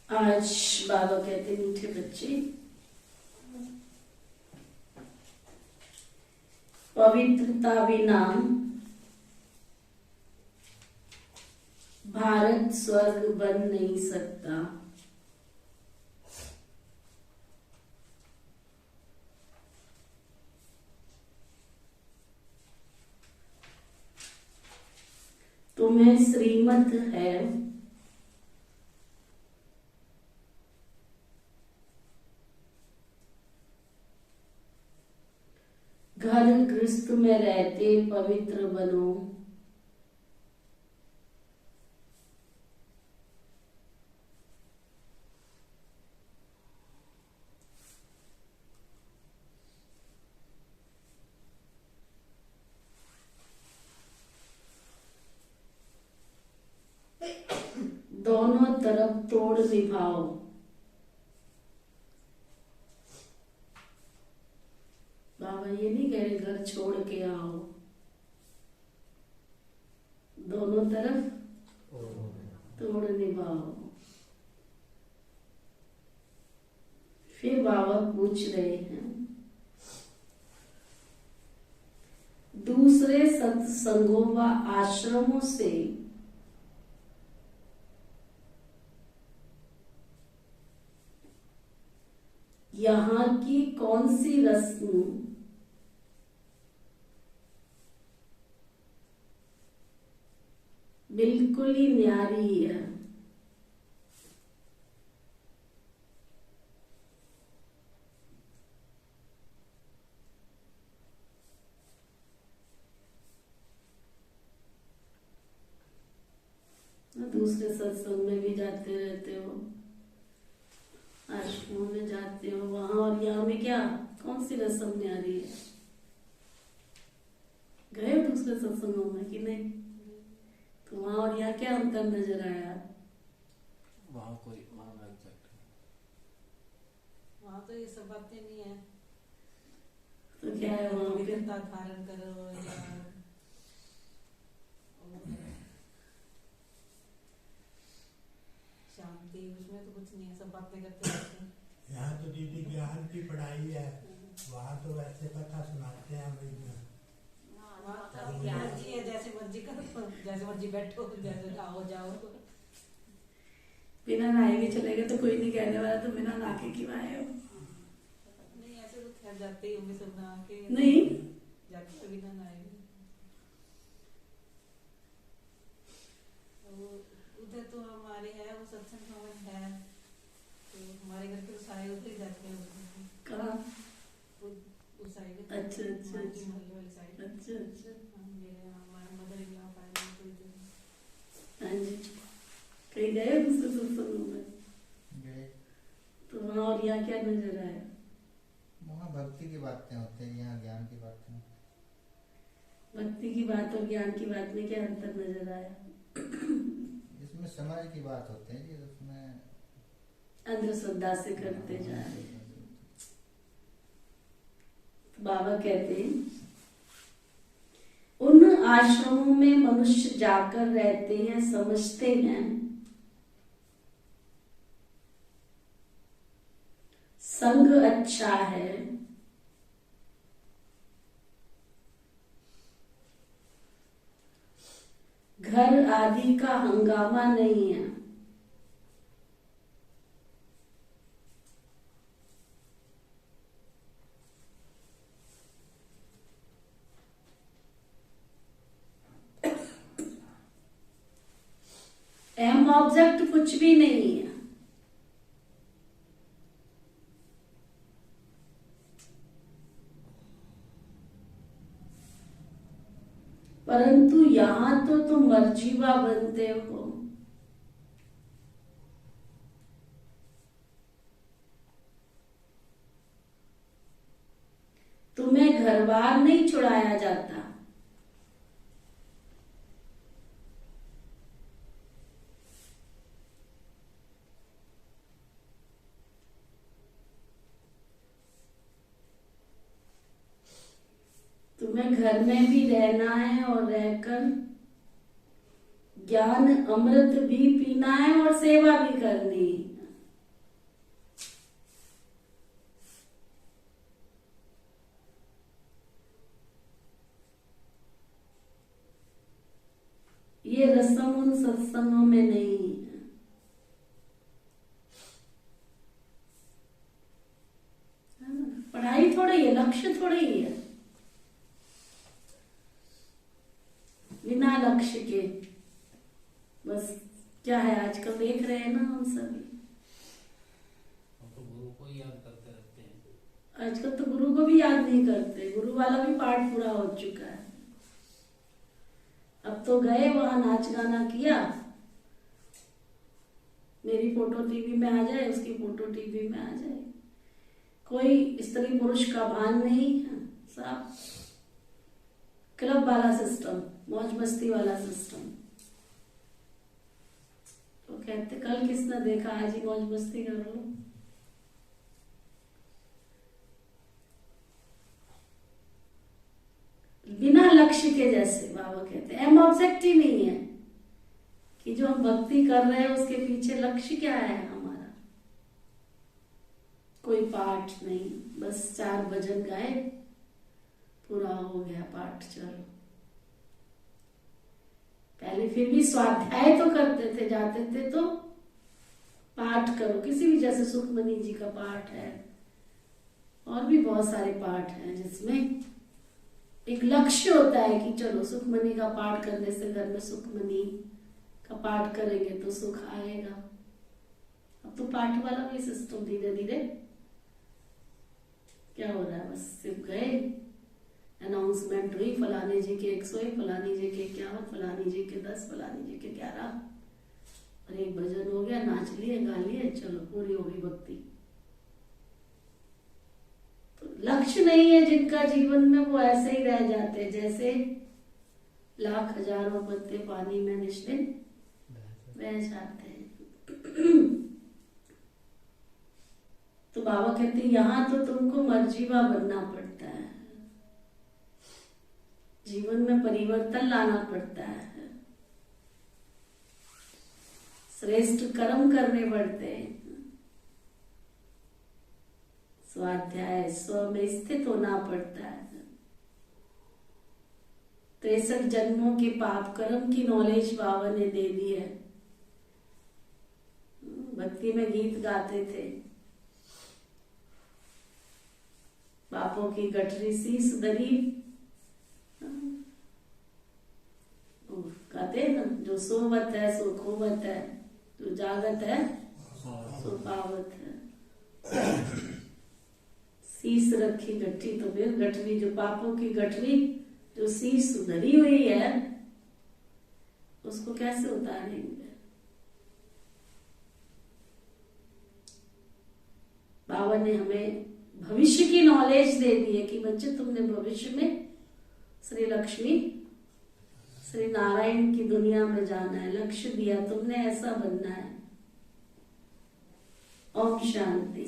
आज बाबा कहते मीठे बच्चे, पवित्रता बिना भारत स्वर्ग बन नहीं सकता। कीमत है। घर गृहस्थ में रहते पवित्र बनो। दोनों तरफ तोड़ निभाओ। बाबा ये नहीं कह रहे घर छोड़ के आओ, दोनों तरफ तोड़ निभाओ। फिर बाबा पूछ रहे हैं, दूसरे सत्संगों व आश्रमों से यहाँ की कौन सी रस्म बिल्कुल ही न्यारी है। दूसरे सत्संग में भी जाते रहते हो, आश्रमों में जाते हो, वहां और यहाँ में क्या कौन सी रस्म न्यारी है? गए हो दूसरे सत्संगों में कि नहीं? तो वहां और यहाँ क्या अंतर नजर आया? वहाँ तो ये सब बातें नहीं है। तो क्या है वहां पे? धारण करो या शांति, उसमें तो कुछ नहीं है, सब बातें करते रहते हैं। यहाँ तो दीदी ज्ञान की पढ़ाई है, वहाँ तो वैसे कथा सुनाते हैं भाई। ज्ञान जी है, जैसे मर्जी करो, जैसे मर्जी बैठो, जैसे आओ जाओ। बिना नहाए भी चलेगा तो कोई नहीं कहने वाला तो बिना नहा के क्यों आए हो? नहीं ऐसे तो खैर जाते ही होंगे सब नहा के। नहीं जाते तो बिना नहाए। उधर तो हमारे है वो सत्संग भवन है, तो हमारे घर के सारे उधर ही जाते हैं। कहाँ? उस साइड। अच्छा अच्छा अच्छा मोहल्ले वाली साइड। अच्छा अच्छा। मेरे हमारे मदर इन लॉ का है तो इधर। हाँ जी, कहीं गए हो दूसरे सत्संगों में? गए। तो वहाँ और यहाँ क्या नजर आया? वहाँ भक्ति की बातें होती हैं, यहाँ ज्ञान की बातें। भक्ति की बात और ज्ञान की बात में क्या अंतर नजर आया? इसमें समाज की बात होती है जी, उसमें अंधश्रद्धा से करते जा रहे हैं। तो बाबा कहते हैं, उन आश्रमों में मनुष्य जाकर रहते हैं, समझते हैं संग अच्छा है, घर आदि का हंगामा नहीं है। एम ऑब्जेक्ट कुछ भी नहीं है। परंतु यहां तो तुम मर्जीवा बनते हो। तुम्हें घर बार नहीं छुड़ाया जाता। तुम्हें घर में भी रहना है और रहकर ज्ञान अमृत भी पीना है और सेवा भी करनी है। ये रस्म उन सत्संगों में नहीं है। पढ़ाई थोड़ी है, लक्ष्य थोड़ी है। बिना लक्ष्य के बस क्या है, आजकल देख रहे हैं ना हम सभी, हम तो गुरु को ही याद करते रहते हैं। आजकल तो गुरु को भी याद नहीं करते, गुरु वाला भी पाठ पूरा हो चुका है। अब तो गए वहां, नाच गाना किया, मेरी फोटो टीवी में आ जाए, उसकी फोटो टीवी में आ जाए, कोई स्त्री पुरुष का भान नहीं है, सब क्लब वाला सिस्टम, मौज मस्ती वाला सिस्टम। तो कहते कल किसने देखा, आज ही मौज मस्ती कर लो। बिना लक्ष्य के, जैसे बाबा कहते हैं, एम ऑब्जेक्ट ही नहीं है कि जो हम भक्ति कर रहे हैं उसके पीछे लक्ष्य क्या है हमारा। कोई पाठ नहीं, बस 4 भजन गाए, पूरा हो गया पाठ, चलो। पहले फिर भी स्वाध्याय तो करते थे, जाते थे तो पाठ करो, किसी भी, जैसे सुखमनी जी का पाठ है, और भी बहुत सारे पाठ हैं जिसमें एक लक्ष्य होता है कि चलो सुखमनी का पाठ करने से घर में सुखमनी का पाठ करेंगे तो सुख आएगा। अब तो पाठ वाला भी सिस्टम धीरे धीरे क्या हो रहा है, बस सिर्फ गए, अनाउंसमेंट हुई, फलाने जी के 101, फलानी जी के 51, फलानी जी के 10, फलानी जी के 11, और एक भजन हो गया, नाच लिए, गा लिए, चलो पूरी हो गई भक्ति। तो लक्ष्य नहीं है जिनका जीवन में, वो ऐसे ही रह जाते हैं जैसे लाख हजारों पत्ते पानी में निश्चिन बह जाते हैं। तो बाबा कहते हैं यहां तो तुमको मर्जीवा बनना पड़ता है, जीवन में परिवर्तन लाना पड़ता है, श्रेष्ठ कर्म करने पड़ते हैं, स्वाध्याय स्व में स्थित होना पड़ता है। 63 जन्मों के पाप कर्म की नॉलेज बाबा ने दे दी है। भक्ति में गीत गाते थे, पापों की गठरी शीश दरी, कहते हैं ना, जो सोवत है सो खोवत है, जो जागत है सो पावत है। शीश रखी गठरी, तो फिर गठरी, जो पापों की गठरी, जो शीश धरी हुई है, उसको कैसे उतारेंगे। बाबा ने हमें भविष्य की नॉलेज दे दी है कि बच्चे तुमने भविष्य में श्री लक्ष्मी श्री नारायण की दुनिया में जाना है, लक्ष्य दिया तुमने, ऐसा बनना है। ओम शांति।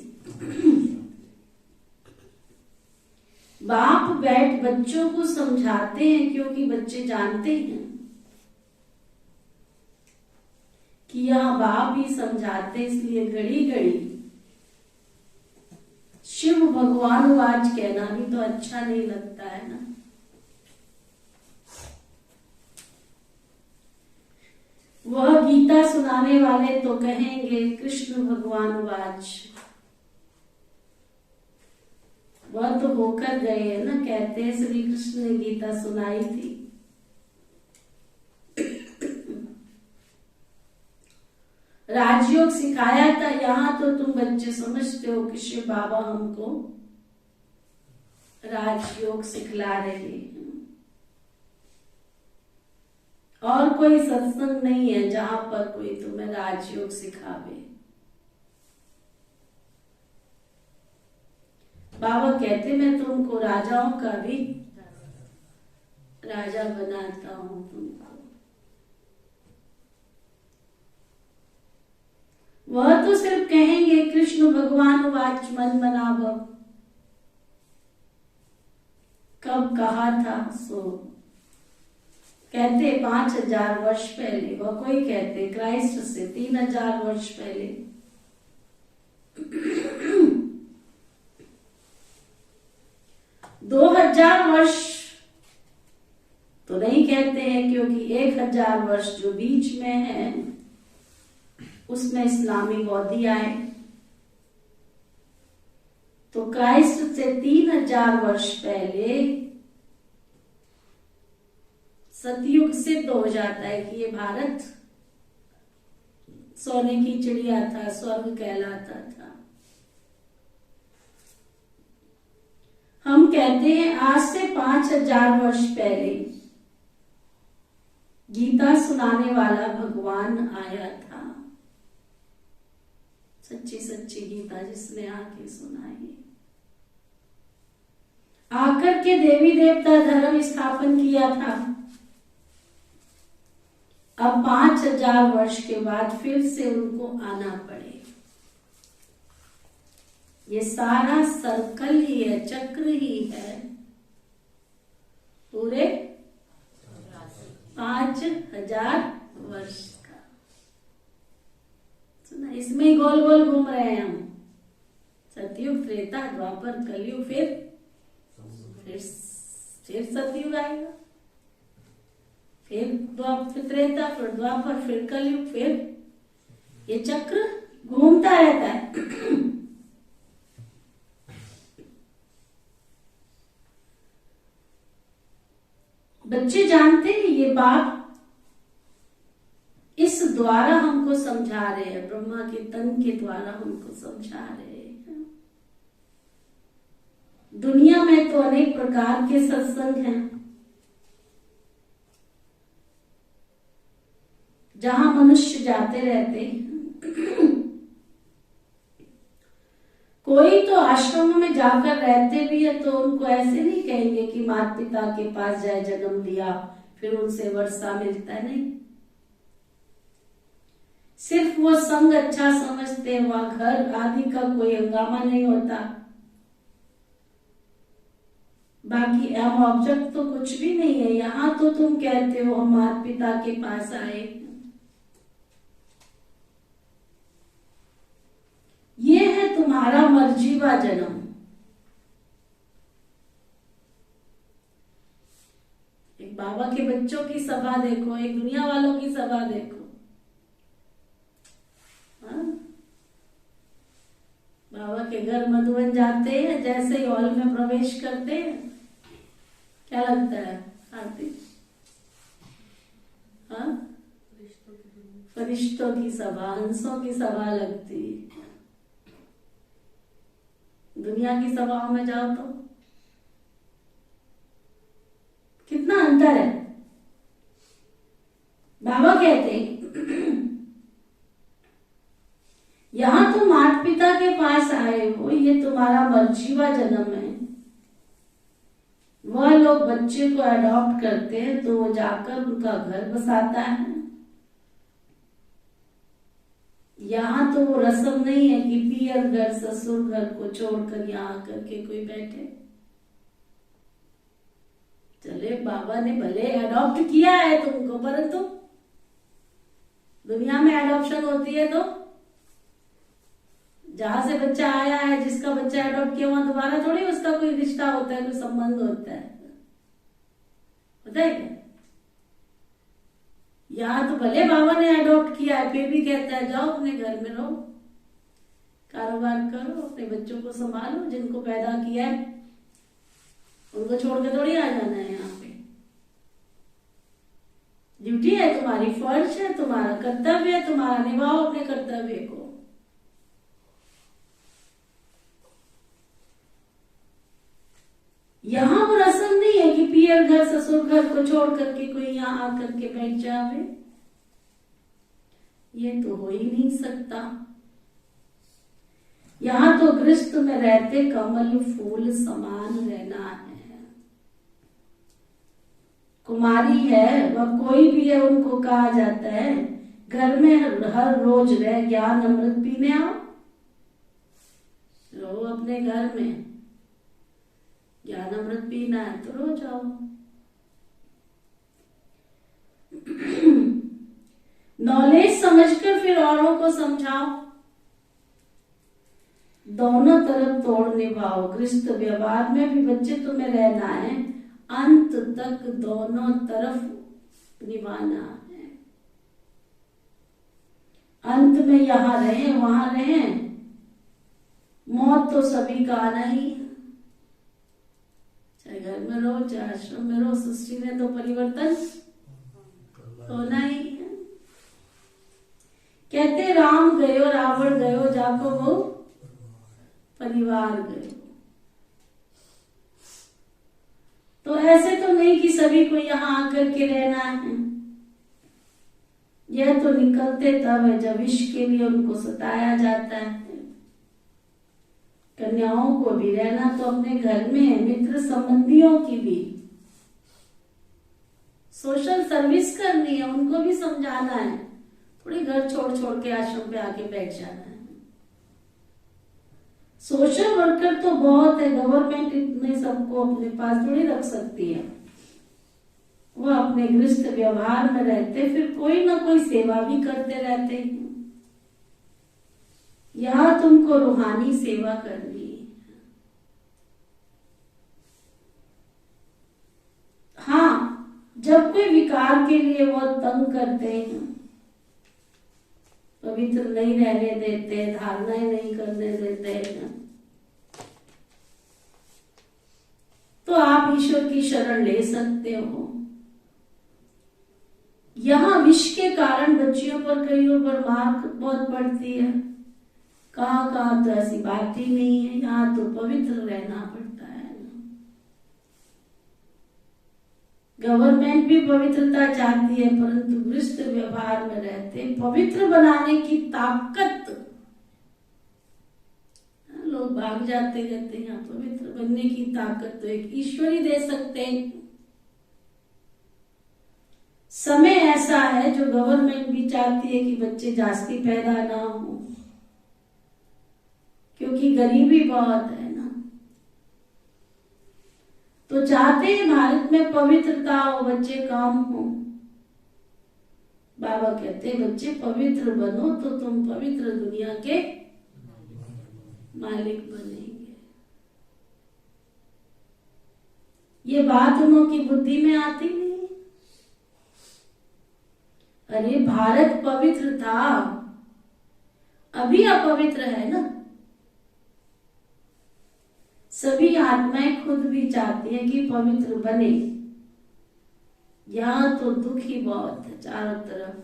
बाप बैठ बच्चों को समझाते हैं क्योंकि बच्चे जानते हैं कि यह बाप ही समझाते, इसलिए घड़ी घड़ी शिव भगवान वाच कहना भी तो अच्छा नहीं लगता है ना। वह गीता सुनाने वाले तो कहेंगे कृष्ण भगवान वाच, वह तो होकर गए है ना, कहते हैं श्री कृष्ण ने गीता सुनाई थी। राजयोग सिखाया था, यहाँ तो तुम बच्चे समझते हो कि शिव बाबा हमको राजयोग सिखला रहे हैं। और कोई सत्संग नहीं है जहां पर कोई तुम्हें राजयोग सिखावे। बाबा कहते मैं तुमको राजाओं का भी राजा बनाता हूं तुमको। वह तो सिर्फ कहेंगे कृष्ण भगवान वाच मन मनाव, कब कहा था सो कहते 5000 वर्ष पहले, वह कोई कहते क्राइस्ट से 3000 वर्ष पहले। 2000 वर्ष तो नहीं कहते हैं क्योंकि 1000 वर्ष जो बीच में है उसमें इस्लामी बौद्धि आए, तो क्राइस्ट से 3000 वर्ष पहले सतयुग सिद्ध हो जाता है कि ये भारत सोने की चिड़िया था, स्वर्ग कहलाता था। हम कहते हैं आज से 5000 वर्ष पहले गीता सुनाने वाला भगवान आया था। सच्ची सच्ची गीता जिसने आके सुनाई, आकर के देवी देवता धर्म स्थापन किया था। अब 5000 वर्ष के बाद फिर से उनको आना पड़े। ये सारा सर्कल ही है, चक्र ही है, पूरे 5000 वर्ष का। सुना, इसमें ही गोल गोल घूम रहे हैं हम। सतयुग, त्रेता, द्वापर, कलयुग, फिर सतयुग आएगा, फिर त्रेता, फिर द्वापर, फिर कलयुग, फिर ये चक्र घूमता रहता है। बच्चे जानते हैं ये बाप इस द्वारा हमको समझा रहे हैं, ब्रह्मा के तन के द्वारा हमको समझा रहे हैं। दुनिया में तो अनेक प्रकार के सत्संग हैं, जहां मनुष्य जाते रहते हैं। कोई तो आश्रम में जाकर रहते भी है तो उनको ऐसे नहीं कहेंगे कि माता पिता के पास जाए, जन्म लिया, फिर उनसे वर्षा मिलता है, नहीं। सिर्फ वो संग अच्छा समझते हैं, वहां घर आदि का कोई हंगामा नहीं होता। बाकी एम ऑब्जेक्ट तो कुछ भी नहीं है। यहाँ तो तुम कहते हो हम माता पिता के पास आए। ये है तुम्हारा मर्जीवा जन्म। एक बाबा के बच्चों की सभा देखो, एक दुनिया वालों की सभा देखो। हाँ? बाबा के घर मधुबन जाते हैं, जैसे ही हॉल में प्रवेश करते हैं, क्या लगता है आरती? हाँ? फरिश्तों की सभा, हंसों की सभा लगती है। दुनिया की सभाओं में जाओ तो कितना अंतर है। बाबा कहते यहां तुम माता पिता के पास आए हो, ये तुम्हारा मर्जीवा जन्म है। वह लोग बच्चे को अडॉप्ट करते हैं तो वो जाकर उनका घर बसाता है। यहाँ तो वो रस्म नहीं है कि पियर घर, ससुर घर को छोड़कर यहाँ आकर के कोई बैठे। चले, बाबा ने भले अडॉप्ट किया है तुमको, परंतु दुनिया में अडॉप्शन होती है तो जहां से बच्चा आया है, जिसका बच्चा अडॉप्ट किया, वहां दोबारा थोड़ी उसका कोई रिश्ता होता है, कोई संबंध होता है क्या? यहाँ तो भले बाबा ने अडॉप्ट किया है, फिर भी कहता है जाओ अपने घर में रहो, कारोबार करो, अपने बच्चों को संभालो, जिनको पैदा किया है उनको छोड़ के थोड़ी आ जाना है। यहाँ पे ड्यूटी है तुम्हारी, फर्ज है तुम्हारा, कर्तव्य है तुम्हारा, निभाओ अपने कर्तव्य को। यहाँ वो रस्म नहीं है कि पियर घर, ससुर घर को छोड़ करके कोई यहाँ आकर के बैठ जावे। ये तो हो ही नहीं सकता। यहाँ तो गृहस्थ में रहते कमल फूल समान रहना है। कुमारी है वह कोई भी है, उनको कहा जाता है घर में हर रोज रह ज्ञान अमृत पीने आओ। रहो अपने घर में, ज्ञान अमृत पीना है तो रो जाओ। नॉलेज समझकर फिर औरों को समझाओ। दोनों तरफ तोड़ निभाओ। गृहस्थ व्यवहार में भी बच्चे तुम्हें रहना है, अंत तक दोनों तरफ निभाना है। अंत में यहाँ रहे वहां रहे, मौत तो सभी का आना ही है। चाहे घर में रहो, चाहे आश्रम में रहो, सृष्टि में तो परिवर्तन होना ही है। कहते राम गयो रावण गयो जाको वो परिवार गयो। तो ऐसे तो नहीं कि सभी को यहाँ आकर के रहना है। यह तो निकलते तब है जब विष के लिए उनको सताया जाता है। कन्याओं को भी रहना तो अपने घर में है, मित्र संबंधियों की भी सोशल सर्विस करनी है, उनको भी समझाना है। थोड़ी घर छोड़ छोड़ के आश्रम पे आके बैठ जाना है। सोशल वर्कर तो बहुत है, गवर्नमेंट इतने सबको अपने पास थोड़ी रख सकती है। वो अपने गृहस्थ व्यवहार में रहते, फिर कोई ना कोई सेवा भी करते रहते हैं। यहाँ तुमको रूहानी सेवा करनी है। हाँ, जब कोई विकार के लिए वो तंग करते हैं, पवित्र नहीं रहने देते, धारणाएं नहीं करने देते हैं, तो आप ईश्वर की शरण ले सकते हो। यहाँ विष के कारण बच्चियों पर कईयों पर मार बहुत पड़ती है। कहाँ तो ऐसी बात ही नहीं है। यहाँ तो पवित्र रहना पड़ता है। गवर्नमेंट भी पवित्रता चाहती है, परंतु गृहस्थ व्यवहार में रहते पवित्र बनाने की ताकत लोग भाग जाते रहते हैं। पवित्र बनने की ताकत तो एक ईश्वर ही दे सकते हैं। समय ऐसा है जो गवर्नमेंट भी चाहती है कि बच्चे जास्ती पैदा ना हो, क्योंकि गरीबी बहुत है ना। तो चाहते हैं भारत में पवित्रता हो, बच्चे कम हो। बाबा कहते हैं बच्चे पवित्र बनो तो तुम पवित्र दुनिया के मालिक बनेंगे। ये बात उनकी बुद्धि में आती नहीं। अरे भारत पवित्र था, अभी अपवित्र है ना। सभी आत्माएं खुद भी चाहती हैं कि पवित्र बने। यहाँ तो दुख ही बहुत है चारों तरफ।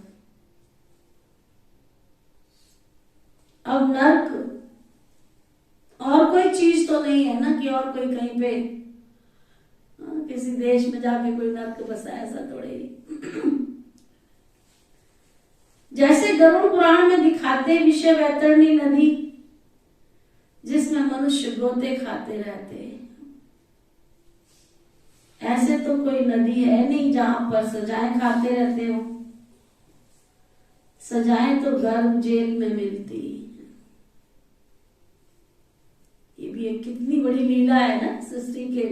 अब नर्क और कोई चीज तो नहीं है ना कि और कोई कहीं पे किसी देश में जाके कोई नर्क बसा, ऐसा थोड़े ही। जैसे गरुड़ पुराण में दिखाते विषय वैतरणी नदी, जिसमें मनुष्य गोते खाते रहते हैं, ऐसे तो कोई नदी है नहीं जहां पर सजाएं खाते रहते हो। सजाएं तो गर्भ जेल में मिलती। ये भी एक कितनी बड़ी लीला है ना सृष्टि के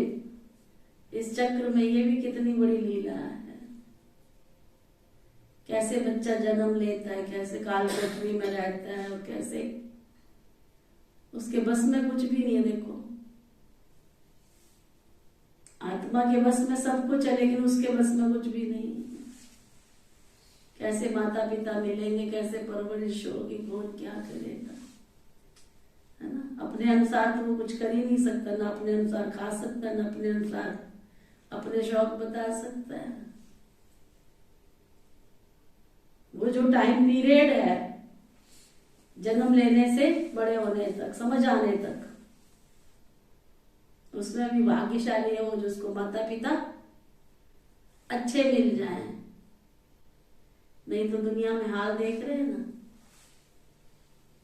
इस चक्र में। ये भी कितनी बड़ी लीला है। कैसे बच्चा जन्म लेता है, कैसे काल कोठरी में रहता है, और कैसे उसके बस में कुछ भी नहीं है। देखो, आत्मा के बस में सब कुछ है, लेकिन उसके बस में कुछ भी नहीं। कैसे माता पिता मिलेंगे, कैसे परवरिश होगी, कौन क्या करेगा, है ना। अपने अनुसार तो वो कुछ कर ही नहीं सकता, ना अपने अनुसार खा सकता, ना अपने अनुसार अपने शौक बता सकता है। वो जो टाइम पीरियड है जन्म लेने से बड़े होने तक, समझ आने तक, उसमें भी भाग्यशाली है वो जिसको माता पिता अच्छे मिल जाएं। नहीं तो दुनिया में हाल देख रहे हैं ना,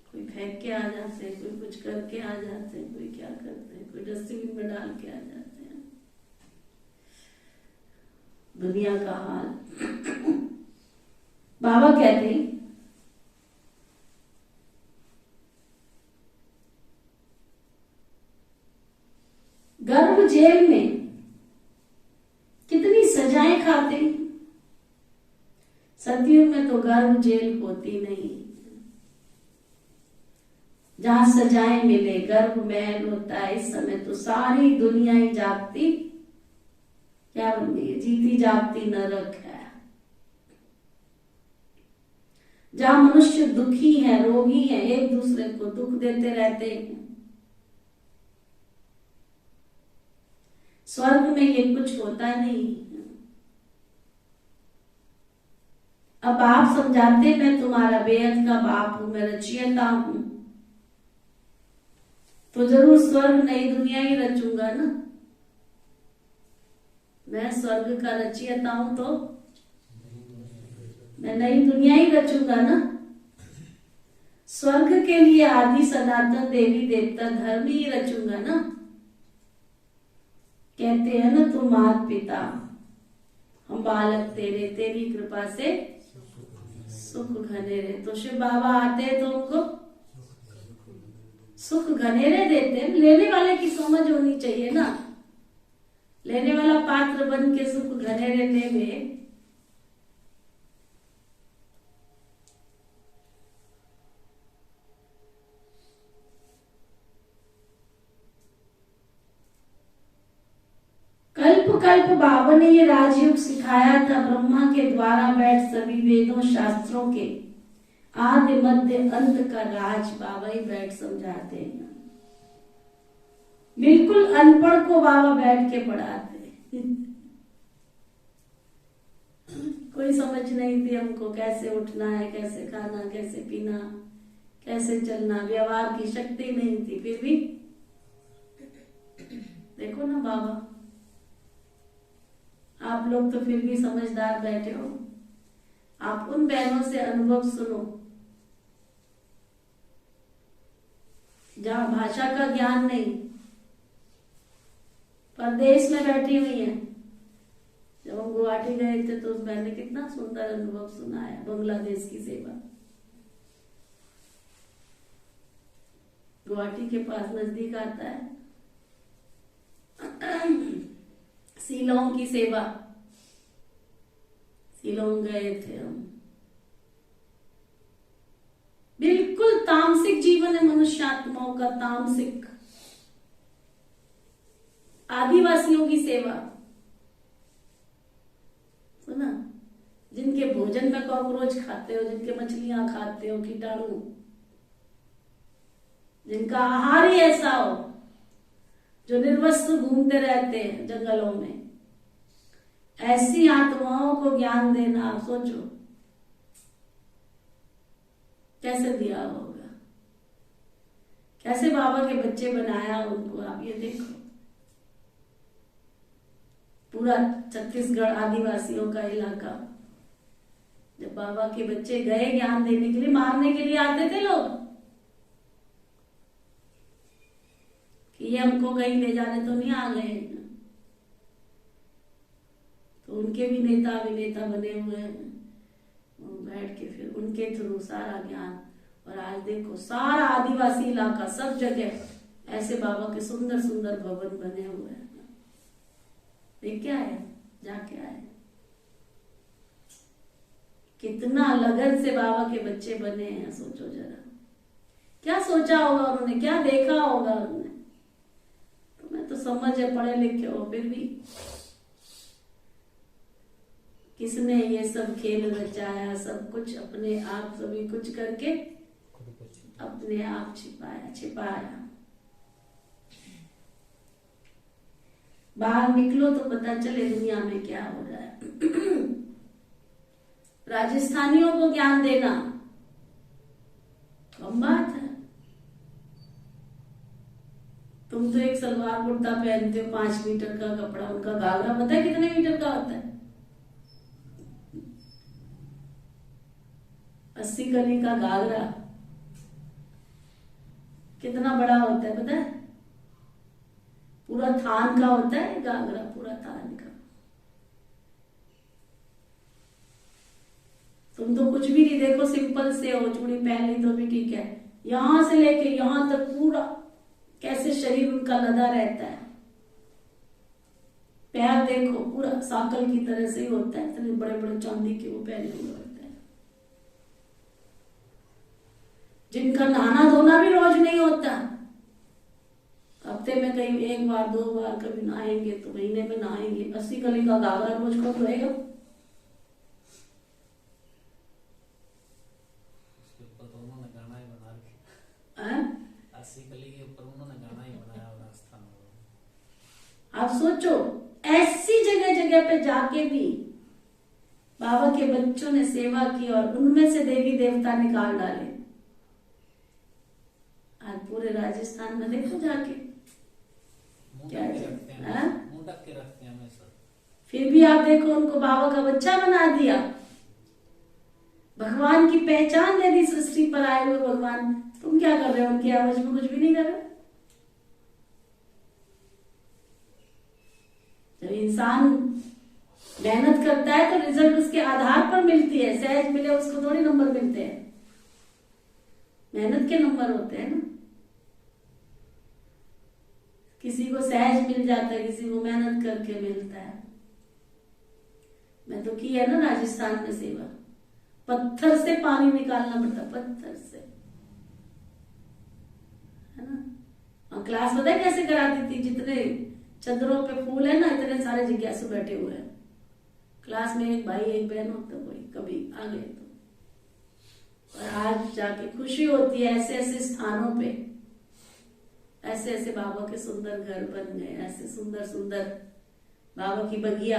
कोई फेंक के आ जाते हैं, कोई कुछ करके आ जाते हैं, कोई क्या करते हैं, कोई डस्टबिन में डाल के आ जाते हैं। दुनिया का हाल। बाबा कहते हैं गर्भ जेल में कितनी सजाएं खाते हैं। सतयुग में तो गर्भ जेल होती नहीं। जहां सजाएं मिले, गर्भ महल होता है। इस समय तो सारी दुनिया ही जागती क्या बन गई है, जीती जागती नरक है। जहां मनुष्य दुखी है, रोगी है, एक दूसरे को दुख देते रहते हैं। स्वर्ग में ये कुछ होता नहीं। अब आप समझाते मैं तुम्हारा बेहद का बाप हूं, मैं रचयिता हूं, तो जरूर स्वर्ग नई दुनिया ही रचूंगा ना। मैं स्वर्ग का रचयिता हूं तो मैं नई दुनिया ही रचूंगा ना। स्वर्ग के लिए आदि सनातन देवी देवता धर्म ही रचूंगा ना। कहते हैं ना तुम मात पिता हम बालक तेरे, तेरी कृपा से सुख घनेरे। तो शिव बाबा आते हैं तो उनको सुख घनेरे देते हैं। लेने वाले की समझ होनी चाहिए ना, लेने वाला पात्र बन के सुख घनेरे लेवे। कल्प कल्प बाबा ने ये राजयोग सिखाया था, ब्रह्मा के द्वारा बैठ सभी वेदों शास्त्रों के आदि मध्य अंत का राज बाबा ही बैठ समझाते हैं। बिल्कुल अनपढ़ को बाबा बैठ के पढ़ाते। कोई समझ नहीं थी हमको, कैसे उठना है, कैसे खाना, कैसे पीना, कैसे चलना, व्यवहार की शक्ति नहीं थी। फिर भी देखो ना बाबा, आप लोग तो फिर भी समझदार बैठे हो। आप उन बहनों से अनुभव सुनो जहां भाषा का ज्ञान नहीं, परदेश में बैठी हुई है। जब हम गुवाहाटी गए थे तो उस बहन ने कितना सुंदर अनुभव सुनाया, बांग्लादेश की सेवा। गुवाहाटी के पास नजदीक आता है शिलोंग की सेवा। शिलोंग गए थे हम। बिल्कुल तामसिक जीवन है मनुष्यात्माओं का, तामसिक आदिवासियों की सेवा। सुना, जिनके भोजन में कॉकरोच खाते हो, जिनके मछलियां खाते हो, कीटाणु, जिनका आहार ही ऐसा हो, जो निर्वस्त्र घूमते रहते हैं जंगलों में, ऐसी आत्माओं को ज्ञान देना, आप सोचो कैसे दिया होगा, कैसे बाबा के बच्चे बनाया उनको। आप ये देखो, पूरा छत्तीसगढ़ आदिवासियों का इलाका, जब बाबा के बच्चे गए ज्ञान देने के लिए, मारने के लिए आते थे लोग कि ये हमको कहीं ले जाने तो नहीं आ गए। तो उनके भी नेता अभिनेता बने हुए हैं, बैठ के फिर उनके थ्रू सारा ज्ञान। और आज देखो सारा आदिवासी इलाका, सब जगह ऐसे बाबा के सुंदर सुंदर भवन बने हुए हैं। देख क्या है, जाके आए, कितना लगन से बाबा के बच्चे बने हैं। सोचो जरा, क्या सोचा होगा उन्होंने, क्या देखा होगा उन्होंने। तुम्हें तो समझ है, पढ़े लिखे हो, फिर भी किसने ये सब खेल रचाया, सब कुछ अपने आप सभी कुछ करके अपने आप छिपाया। बाहर निकलो तो पता चले दुनिया में क्या हो रहा है। राजस्थानियों को ज्ञान देना कम बात है। तुम तो एक सलवार कुर्ता पहनते हो 5 मीटर का कपड़ा, उनका घाघरा पता है कितने मीटर का होता है? 80 कली का घाघरा कितना बड़ा होता है पता है? पूरा थान का होता है घाघरा, पूरा थान का। तुम तो कुछ भी नहीं, देखो सिंपल से हो, चूड़ी पहन ली तो भी ठीक है, यहां से लेके यहां तक पूरा कैसे शरीर उनका लदा रहता है। पैर देखो पूरा साकल की तरह से ही होता है, इतने बड़े बड़े चांदी के वो पहने हुए होते हैं। जिनका नहाना धोना भी रोज नहीं होता, हफ्ते में कहीं 1 बार 2 बार कभी नहाएंगे तो महीने में नहाएंगे। 80 कली का घाघरा रोज कब रहेगा? उसके ऊपर तो उन्होंने गाना ही बना रखा। 80 कली के ऊपर उन्होंने गाना ही बनाया राजस्थान में। आप सोचो, ऐसी जगह जगह पे जाके भी बाबा के बच्चों ने सेवा की और उनमें से देवी देवता निकाल डाले। आज पूरे राजस्थान में देखो जाके मुंह क्या ढक के है? रखते हैं हाँ? मुंह ढक के रखते हैं हमेशा। फिर भी आप देखो उनको बाबा का बच्चा बना दिया। भगवान की पहचान दे दी सृष्टि पर आए हुए भगवान। तुम क्या कर रहे हो? उनकी आवाज में कुछ भी नहीं कर रहे। जब इंसान मेहनत करता है तो रिजल्ट उसके आधार पर मिलती है। सहज मिले उसको थोड़ी नंबर मिलते हैं, मेहनत के नंबर होते हैं ना। किसी को सहज मिल जाता है, किसी को मेहनत करके मिलता है। मैं तो की है ना राजस्थान में सेवा, पत्थर से पानी निकालना पड़ता, पत्थर से, है ना। और क्लास पता है कैसे कराती थी? जितने चंद्रों पे फूल है ना, इतने सारे जिज्ञासु बैठे हुए हैं क्लास में, एक भाई एक बहन होता, कोई कभी आ गए तो। और आज जाके खुशी होती है, ऐसे ऐसे स्थानों पे ऐसे ऐसे बाबा के सुंदर घर बन गए, ऐसे सुंदर सुंदर बाबा की बगिया,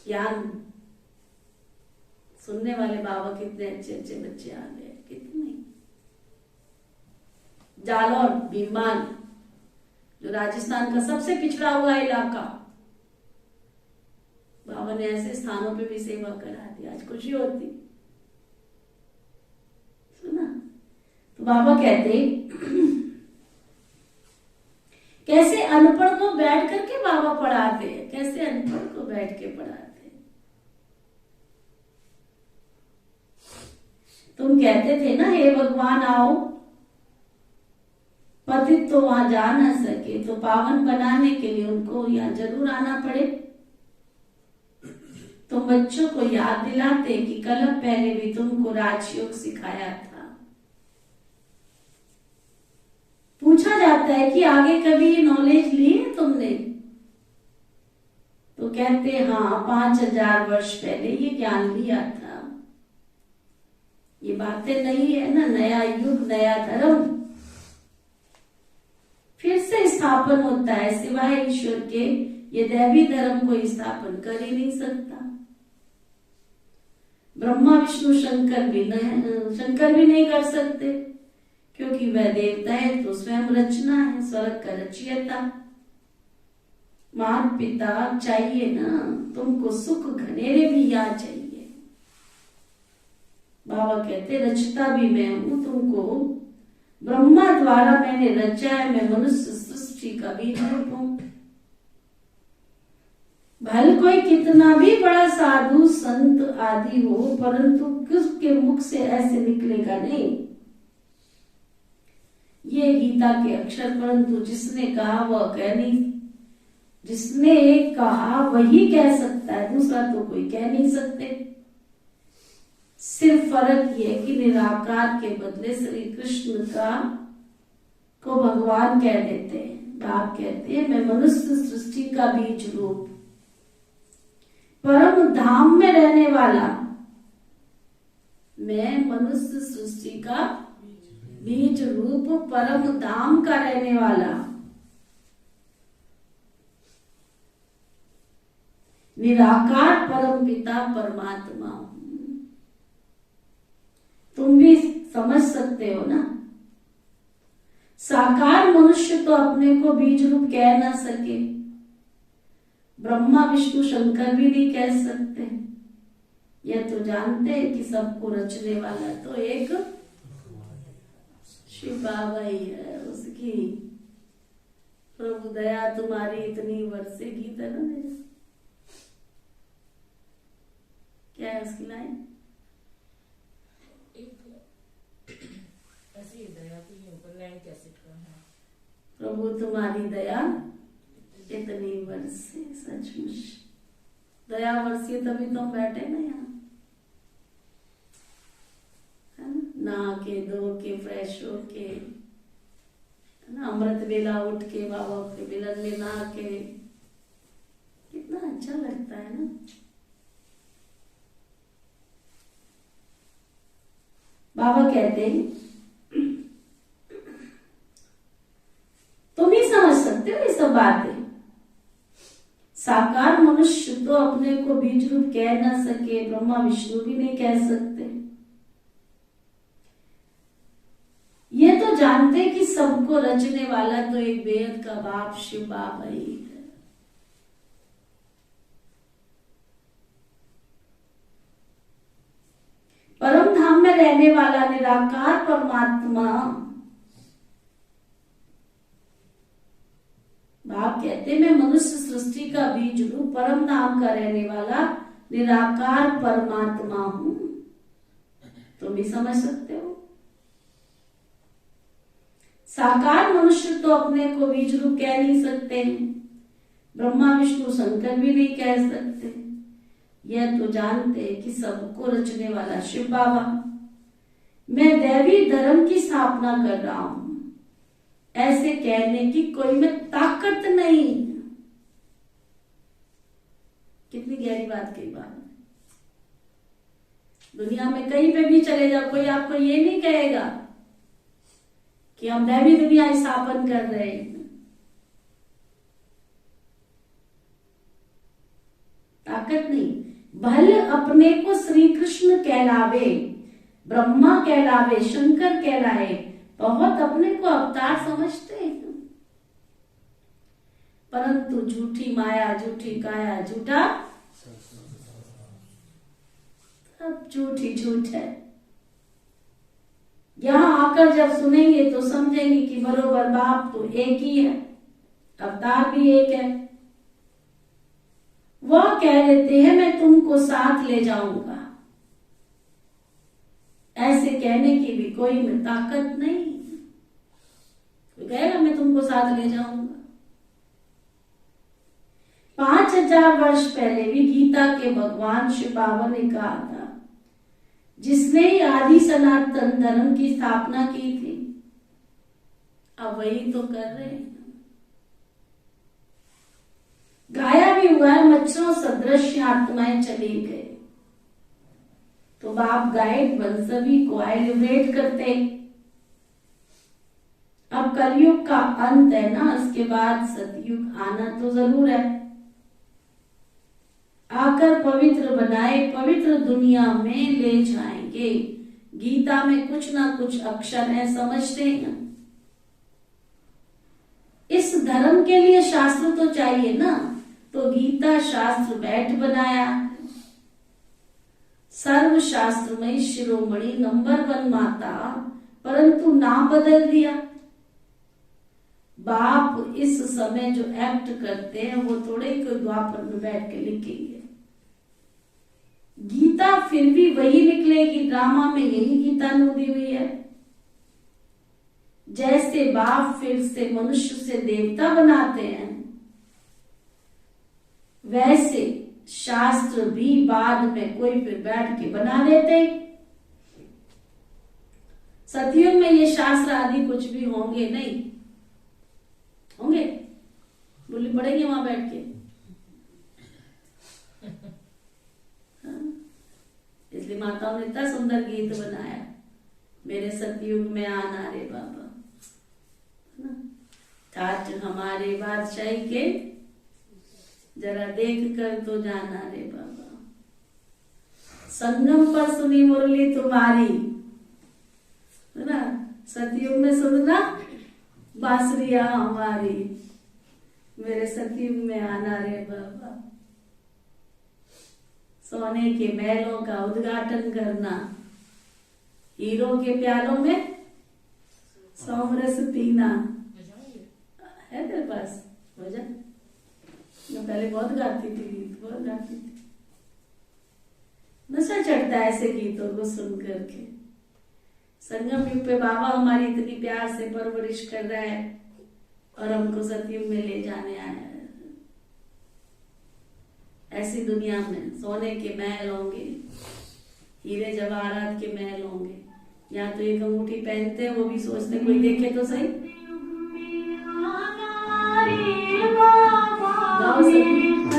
ज्ञान सुनने वाले बाबा कितने अच्छे अच्छे बच्चे आ गए, कितने। जालौर भीमान जो राजस्थान का सबसे पिछड़ा हुआ इलाका, बाबा ने ऐसे स्थानों पे भी सेवा करा दी। आज खुशी होती, सुना। तो बाबा कहते कैसे अनपढ़ को बैठ करके बाबा पढ़ाते हैं, कैसे अनपढ़ को बैठ के पढ़ाते हैं। तुम कहते थे ना, हे भगवान आओ, पतित तो वहां जा ना सके, तो पावन बनाने के लिए उनको यहाँ जरूर आना पड़े। तो बच्चों को याद दिलाते कि कल पहले भी तुमको राजयोग सिखाया था। पूछा जाता है कि आगे कभी ये नॉलेज ली है तुमने? तो कहते हाँ, 5000 वर्ष पहले ये ज्ञान लिया था। ये बातें नहीं है ना, नया युग नया धर्म फिर से स्थापन होता है। सिवाय ईश्वर के ये दैवी धर्म को स्थापन कर ही नहीं सकता। ब्रह्मा विष्णु शंकर भी नहीं कर सकते, क्योंकि वह देवता है तो स्वयं रचना है, स्वर्ग का रचयिता। माता पिता चाहिए ना तुमको, सुख घनेरे भी याद चाहिए। बाबा कहते रचता भी मैं हूं तुमको, ब्रह्मा द्वारा मैंने रचा है, मैं मनुष्य सृष्टि का बीज रूप हूं। भल कोई कितना भी बड़ा साधु संत आदि हो, परंतु किसके मुख से ऐसे निकलेगा नहीं ये गीता के अक्षर। परंतु जिसने कहा वह कह नहीं, जिसने कहा वही कह सकता है, दूसरा तो कोई कह नहीं सकते। सिर्फ फर्क ये कि निराकार के बदले श्री कृष्ण को भगवान कह देते हैं। बाप कहते हैं मैं मनुष्य सृष्टि का बीज रूप, परम धाम में रहने वाला, मैं मनुष्य सृष्टि का बीज रूप परम धाम का रहने वाला, निराकार परम पिता परमात्मा हूं। तुम भी समझ सकते हो ना। साकार मनुष्य तो अपने को बीज रूप कह ना सके, ब्रह्मा विष्णु शंकर भी नहीं कह सकते। यह तो जानते हैं कि सबको रचने वाला तो एक शिव बाबा ही है। उसकी प्रभु दया तुम्हारी इतनी बरसेगी तरह मेरे। क्या है उसकी लाइन? ऐसी दया की ऊपर लाइन कैसे करना है? प्रभु तुम्हारी दया इतनी बरसे, सचमुच दया बरसी तभी तो हम बैठे ना यहाँ, है ना। नहा के धो के फ्रेश हो के, है ना, अमृत बेला उठ के बाबा के मिलन में नहा के, कितना अच्छा लगता है ना। बाबा कहते हैं तुम ही समझ सकते हो ये सब बातें। साकार मनुष्य तो अपने को बीज रूप कह न सके, ब्रह्मा विष्णु भी नहीं कह सकते। ये तो जानते कि सबको रचने वाला तो एक बेहद का बाप शिव बाबा ही है। परम धाम में रहने वाला निराकार परमात्मा, बाप कहते मैं मनुष्य सृष्टि का बीज रूप परम धाम का रहने वाला निराकार परमात्मा हूं। तुम भी समझ सकते हो। साकार मनुष्य तो अपने को बीज रूप कह नहीं सकते, ब्रह्मा विष्णु शंकर भी नहीं कह सकते। यह तो जानते कि सबको रचने वाला शिव बाबा। मैं दैवी धर्म की स्थापना कर रहा हूं, ऐसे कहने की कोई में ताकत नहीं। कितनी गहरी बात की बात। दुनिया में कहीं पे भी चले जाओ, कोई आपको ये नहीं कहेगा कि हम दैवी दुनिया स्थापन कर रहे हैं। ताकत नहीं। भले अपने को श्री कृष्ण कहलावे, ब्रह्मा कहलावे, शंकर कहलाए, बहुत अपने को अवतार समझते हैं, परंतु झूठी माया, झूठी काया, झूठा सब झूठ ही झूठ है। यहां आकर जब सुनेंगे तो समझेंगे कि बरोबर बाप तो एक ही है, अवतार भी एक है। वह कह देते हैं मैं तुमको साथ ले जाऊंगा, ऐसे कहने की भी कोई में ताकत नहीं। कोई कहेगा मैं तुमको साथ ले जाऊंगा। 5000 वर्ष पहले भी गीता के भगवान शिव बाबा ने कहा था, जिसने आदि सनातन धर्म की स्थापना की थी, अब वही तो कर रहे हैं। गाया भी हुआ है, मच्छरों सदृश आत्माएं चली गए, तो बाप गाइड बन सभी को लिबरेट करते। अब कलयुग का अंत है ना, इसके बाद सतयुग आना तो जरूर है। आकर पवित्र बनाए, पवित्र दुनिया में ले जाएंगे। गीता में कुछ ना कुछ अक्षर है, समझते हैं। इस धर्म के लिए शास्त्र तो चाहिए ना, तो गीता शास्त्र बैठ बनाया। सर्व शास्त्रमयी शिरोमणि नंबर 1 माता, परंतु नाम बदल दिया। बाप इस समय जो एक्ट करते हैं वो थोड़े ही कोई द्वापर में बैठ के लिखेंगे। गीता फिर भी वही निकलेगी, ड्रामा में यही गीता नूदी हुई है। जैसे बाप फिर से मनुष्य से देवता बनाते हैं, वैसे शास्त्र भी बाद में कोई फिर बैठ के बना देते। सतयुग में ये शास्त्र आदि कुछ भी होंगे नहीं, होंगे बोली पड़ेगी वहां बैठ के। इसलिए माताओं ने इतना सुंदर गीत बनाया, मेरे सतयुग में आना रे बाबा, ठाठ हमारे बादशाही के, जरा देख कर तो जाना रे बाबा। संगम पर सुनी मुरली तुम्हारी, है ना, सतयुग में सुनना बांसुरिया हमारी, मेरे सतयुग में आना रे बाबा। सोने के महलों का उद्घाटन करना, हीरो के प्यालों में सोमरस पीना। है तेरे पास भजन? मैं पहले बहुत गाती थी गीत, बहुत गाती थी। नशा चढ़ता है ऐसे गीतों को सुन करके। संगम युग पे बाबा हमारी इतनी प्यार से परवरिश कर रहा है और हमको सतयुग में ले जाने आया है। ऐसी दुनिया में सोने के महल होंगे, हीरे जवाहरात के महल होंगे। यहाँ तो एक अंगूठी पहनते हैं, वो भी सोचते कोई देखे तो सही। गाओ सभी।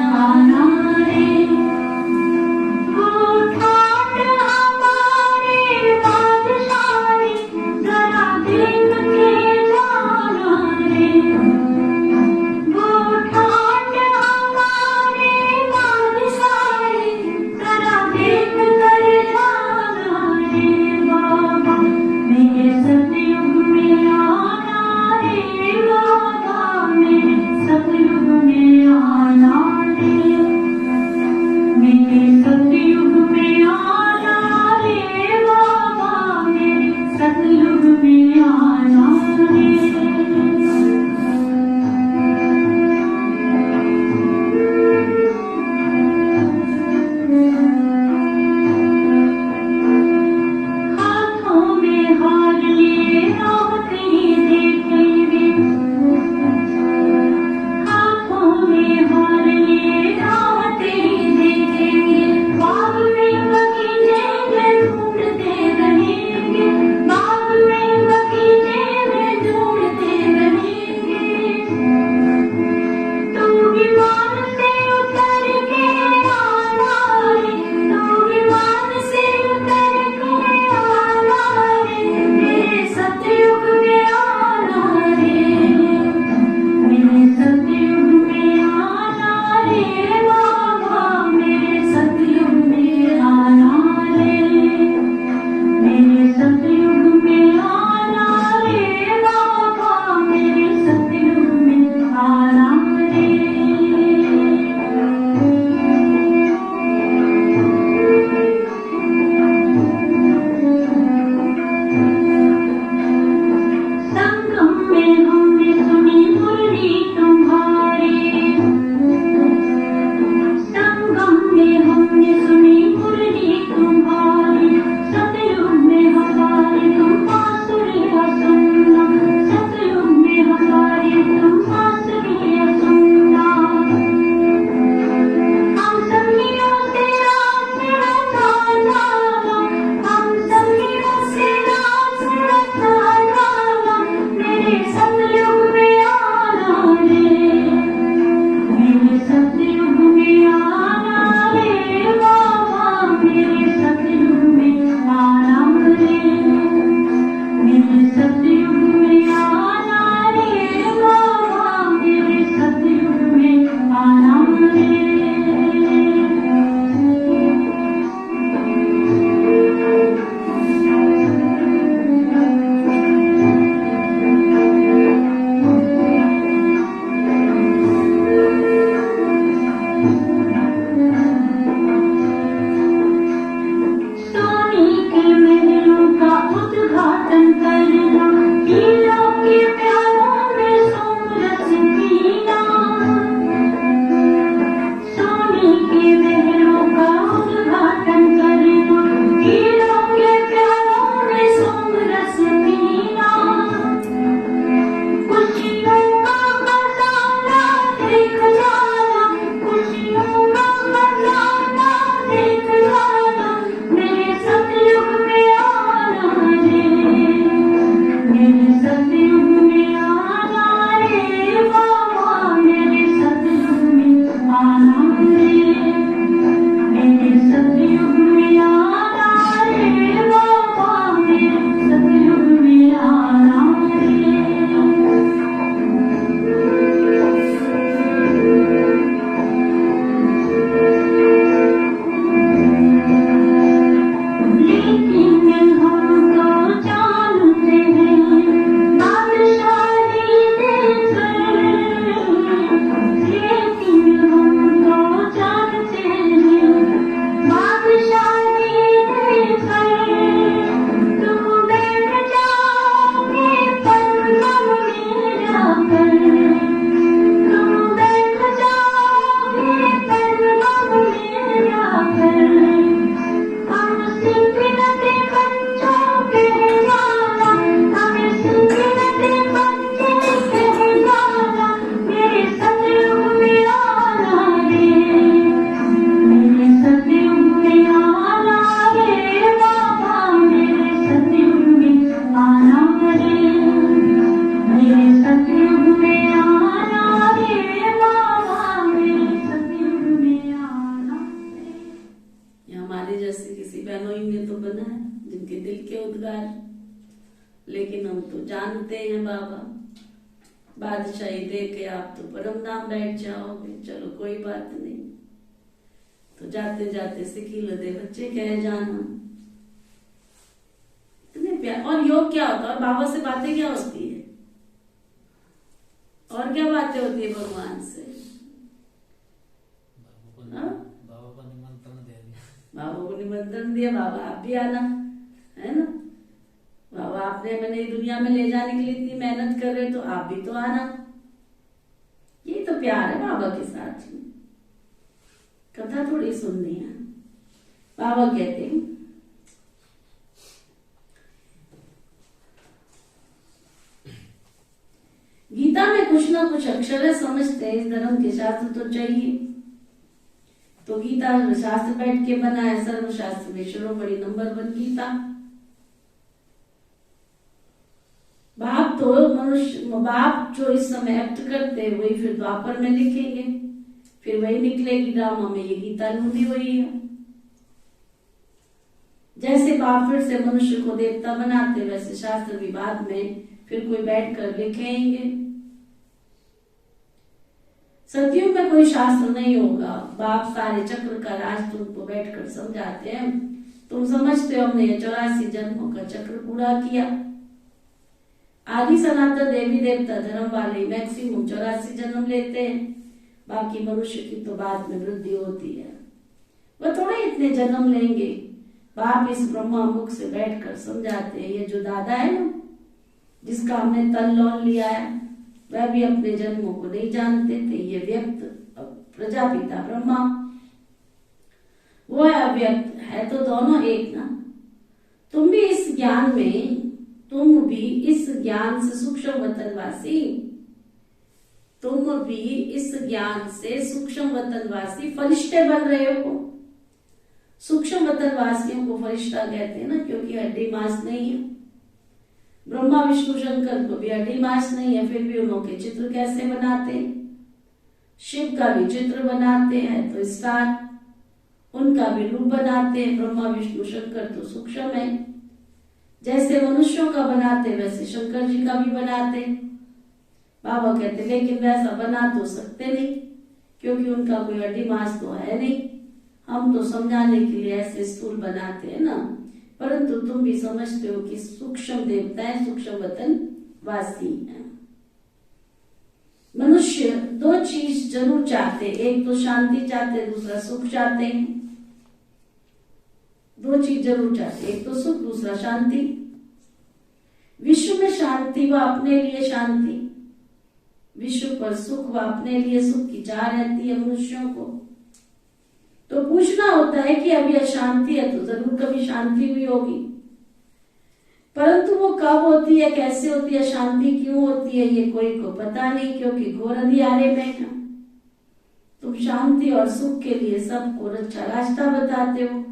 आना रे के उद्गार, लेकिन हम तो जानते हैं बाबा बादशाही दे के आप तो परम नाम बैठ जाओगे। चलो कोई बात नहीं, तो जाते जाते सिखी लदे बच्चे कह जाना। इतने प्यार। और योग क्या होता है, और बाबा से बातें क्या होती है, और क्या बातें होती है भगवान से। बाबा को निमंत्रण दे दिया, बाबा को निमंत्रण दिया, बाबा आप भी आना, है ना। बाबा आपने मैंने दुनिया में ले जाने के लिए इतनी मेहनत कर रहे, तो आप भी तो आना। ये तो प्यार है बाबा के साथ में। कथा थोड़ी सुननी है। बाबा कहते हैं गीता में कुछ ना कुछ अक्षर है, समझते हैं इस धर्म के शास्त्र तो चाहिए। तो गीता शास्त्र बैठ के बना है, सर्वशास्त्र में शिरोमणि नंबर 1 गीता। बाप तो मनुष्य, बाप जो इस समय एक्ट करते हैं वही फिर द्वापर में लिखेंगे, फिर वही निकलेगी ड्रामा में। ये गीता लूंदी हुई है। जैसे बाप फिर से मनुष्य को देवता बनाते, वैसे शास्त्र भी बाद में फिर कोई बैठकर लिखेंगे। सतयुग में कोई शास्त्र नहीं होगा। बाप सारे चक्र का राज तुमको बैठकर समझाते हैं। तुम समझते हो हमने ये 84 जन्मों का चक्र पूरा किया। आदि सनातन देवी देवता धर्म वाले मैक्सिमम 84 जन्म लेते हैं, बाकी मनुष्य की तो बाद में वृद्धि होती है। वह थोड़े इतने जन्म लेंगे। बाप इस ब्रह्मा मुख से बैठकर समझाते हैं। ये जो दादा है ना, जिसका हमने तन लौन लिया है, वह भी अपने जन्मों को नहीं जानते थे। ये व्यक्त प्रजापिता ब्रह्मा, वो है अव्यक्त, है तो दोनों एक ना। तुम भी इस ज्ञान में, तुम भी इस ज्ञान से सूक्ष्म वतनवासी, तुम भी इस ज्ञान से सूक्ष्म वतनवासी फरिश्ते बन रहे हो। सूक्ष्म वतनवासियों को फरिश्ता कहते हैं ना, क्योंकि हड्डी मांस नहीं है। ब्रह्मा विष्णु शंकर को भी हड्डी मांस नहीं है, फिर भी उनके चित्र कैसे बनाते हैं। शिव का भी चित्र बनाते हैं तो स्टार, उनका भी रूप बनाते हैं। ब्रह्मा विष्णु शंकर तो सूक्ष्म है। जैसे मनुष्यों का बनाते वैसे शंकर जी का भी बनाते। बाबा कहते लेकिन वैसा बना तो सकते नहीं, क्योंकि उनका कोई हड्डी मांस तो है नहीं। हम तो समझाने के लिए ऐसे स्थूल बनाते हैं ना, परंतु तुम भी समझते हो कि सूक्ष्म देवताएं सूक्ष्म वतन वासी हैं। मनुष्य 2 चीज जरूर चाहते, एक तो शांति चाहते, दूसरा सुख चाहते हैं। 2 चीज जरूर चाहते, एक तो सुख, दूसरा शांति। विश्व में शांति व अपने लिए शांति, विश्व पर सुख व अपने लिए सुख की चाह रहती है मनुष्यों को। तो पूछना होता है कि अब यह शांति है तो जरूर कभी शांति हुई होगी, परंतु वो कब होती है, कैसे होती है, शांति क्यों होती है, ये कोई को पता नहीं, क्योंकि घोर अंधियारे में है। तुम शांति और सुख के लिए सबको अच्छा रास्ता बताते हो,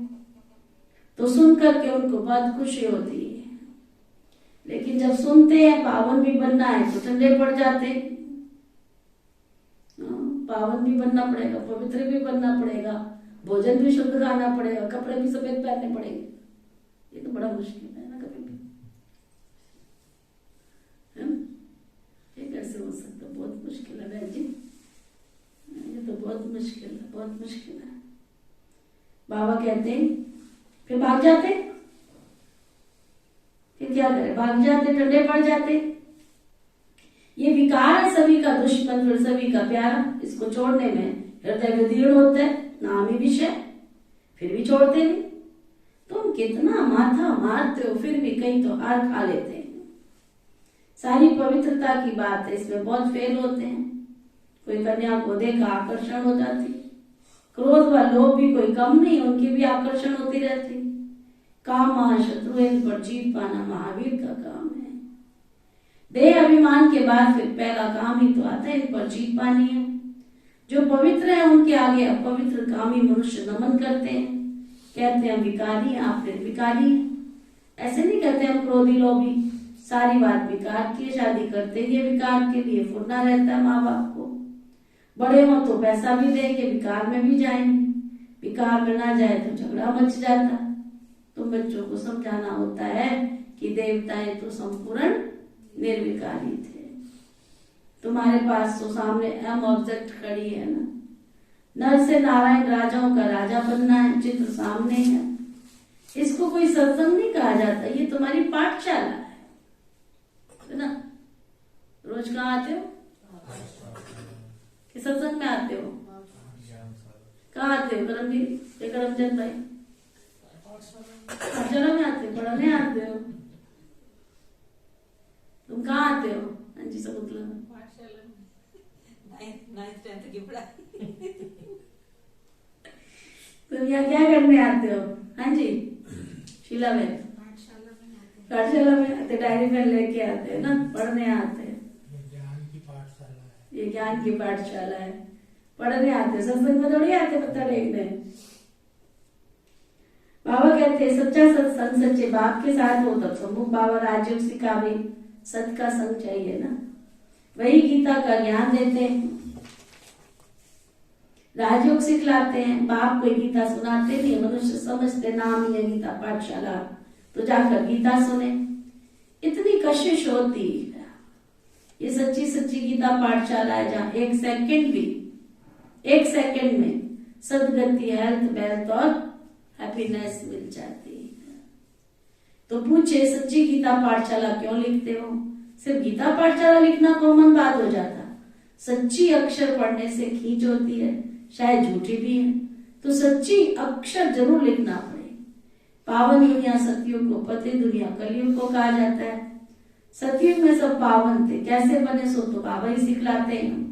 तो सुन करके उनको बहुत खुशी होती है। लेकिन जब सुनते हैं पावन भी बनना है तो ठंडे पड़ जाते। पावन भी बनना पड़ेगा, पवित्र भी बनना पड़ेगा, भोजन भी शुद्ध खाना पड़ेगा, कपड़े भी सफेद पहनने पड़ेंगे। ये तो बड़ा मुश्किल है ना, कभी भी है ना? ये कैसे हो सकता, बहुत मुश्किल है बहन जी। ये तो बहुत मुश्किल है, बहुत मुश्किल है। बाबा कहते हैं फिर भाग जाते, फिर क्या करे, भाग जाते, ठंडे पड़ जाते। ये विकार है सभी का दुश्मन, फिर सभी का प्यारा। इसको छोड़ने में हृदय विदीर्ण होता है, नाम ही विषय, फिर भी छोड़ते नहीं। तुम कितना माथा मारते हो, फिर भी कहीं तो हार खा लेते हैं। सारी पवित्रता की बात है, इसमें बहुत फेल होते हैं। कोई कन्या को देखा आकर्षण हो जाती, क्रोध व लोभ भी कोई कम नहीं, उनकी भी आकर्षण होती रहती। काम महाशत्रु, इन पर जीत पाना महावीर का काम है। देह अभिमान के बाद फिर पहला काम ही तो आता है, इन पर जीत पानी है। जो पवित्र है उनके आगे अपवित्र कामी मनुष्य नमन करते हैं, कहते हैं विकारी हैं, आप फिर विकारी हैं। ऐसे नहीं कहते हम क्रोधी लोभी, सारी बात विकार की। शादी करते ही विकार के लिए फुरना रहता है माँ बाप को। बड़े हो तो पैसा भी देंगे, विकार में भी जाएंगे, विकार में ना जाए तो झगड़ा मच जाता। तुम बच्चों को समझाना होता है कि देवताएं तो संपूर्ण निर्विकारी थे। तुम्हारे पास तो सामने एम ऑब्जेक्ट खड़ी है ना, नर से नारायण राजाओं का राजा बनना है, चित्र सामने है। इसको कोई सत्संग नहीं कहा जाता, ये तुम्हारी पाठशाला है ना। रोज कहाँ आते हो? कि सत्संग में आते हो? कहाँ आते हो? करमचंद भाई पाठशाला में आते हो, पढ़ने आते हो? तुम कहाँ आते हो? हाँ जी सबूतला में। पाठशाला में 9th 10th की पढ़ाई। तुम यहाँ क्या करने आते हो? हाँ जी शीला में पाठशाला में आते, डायरी पेन लेके आते हैं ना, पढ़ने आते हैं। ज्ञान की पाठशाला है, ये ज्ञान की पाठशाला है, पढ़ने आते, सत्संग में थोड़ी आते पत्ता टेकने। बाबा कहते हैं सच्चा सत्संग सच्चे बाप के साथ हो तब सम्मुख बाबा राजयोग सिखावे, सत का संग चाहिए ना। वही गीता का ज्ञान देते हैं, राजयोग सिखलाते हैं, बाप कोई गीता सुनाते नहीं। मनुष्य समझते नाम ही है गीता पाठशाला, तो जाकर गीता सुने। इतनी कशिश होती है, ये सच्ची सच्ची गीता पाठशाला है जहाँ एक सेकंड में सदगति, हेल्थ, वेल्थ और हैप्पीनेस मिल जाती है। तो पूछे सच्ची गीता पाठशाला क्यों लिखते हो? सिर्फ गीता पाठशाला लिखना कॉमन बात हो जाता, सच्ची अक्षर पढ़ने से खींच होती है, शायद झूठी भी है, तो सच्ची अक्षर जरूर लिखना पड़े। पावन दुनिया सतयुग को, पति दुनिया कलयुग को कहा जाता है। सतयुग में सब पावन थे, कैसे बने सो तो बाबा ही सिखलाते हैं।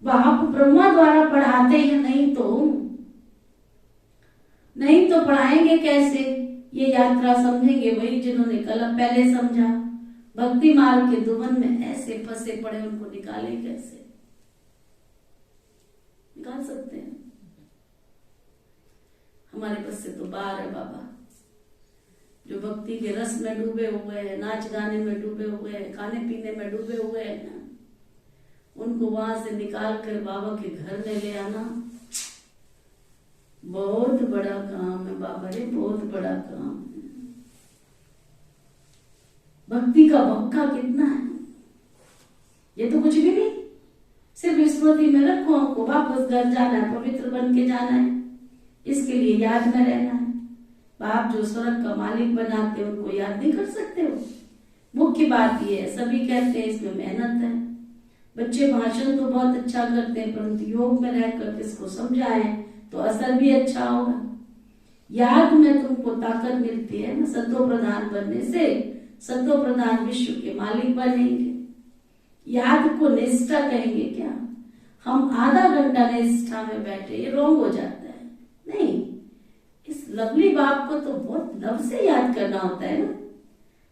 बाप ब्रह्मा द्वारा पढ़ाते हैं, नहीं तो पढ़ाएंगे कैसे? ये यात्रा समझेंगे वही जिन्होंने कलम पहले समझा। भक्ति मार्ग के दुबन में ऐसे फंसे पड़े, उनको निकाले कैसे? निकाल सकते हैं? हमारे पास से तो बाहर है बाबा, जो भक्ति के रस में डूबे हुए हैं, नाच गाने में डूबे हुए हैं, खाने पीने में डूबे हुए हैं ना, उनको वहां से निकाल कर बाबा के घर में ले आना बहुत बड़ा काम है बाबा रे, बहुत बड़ा काम है। भक्ति का मक्का कितना है, ये तो कुछ भी नहीं। सिर्फ स्मृति में रखो, हमको वापस घर जाना है, पवित्र बन के जाना है, इसके लिए याद में रहना है। बाप जो स्वर्ग का मालिक बनाते हैं उनको याद नहीं कर सकते हो? मुख्य बात ये है, सभी कहते हैं इसमें मेहनत है। बच्चे भाषण तो बहुत अच्छा करते हैं, परंतु योग में रहकर किसको समझाएं तो असर भी अच्छा होगा। याद में तुमको ताकत मिलती है ना, सतो प्रधान बनने से सतो प्रधान विश्व के मालिक बनेंगे। याद को निष्ठा कहेंगे क्या? हम आधा घंटा निष्ठा में बैठे, ये रोंग हो जाता है। नहीं, इस लवली बाप को तो बहुत लव से याद करना होता है ना।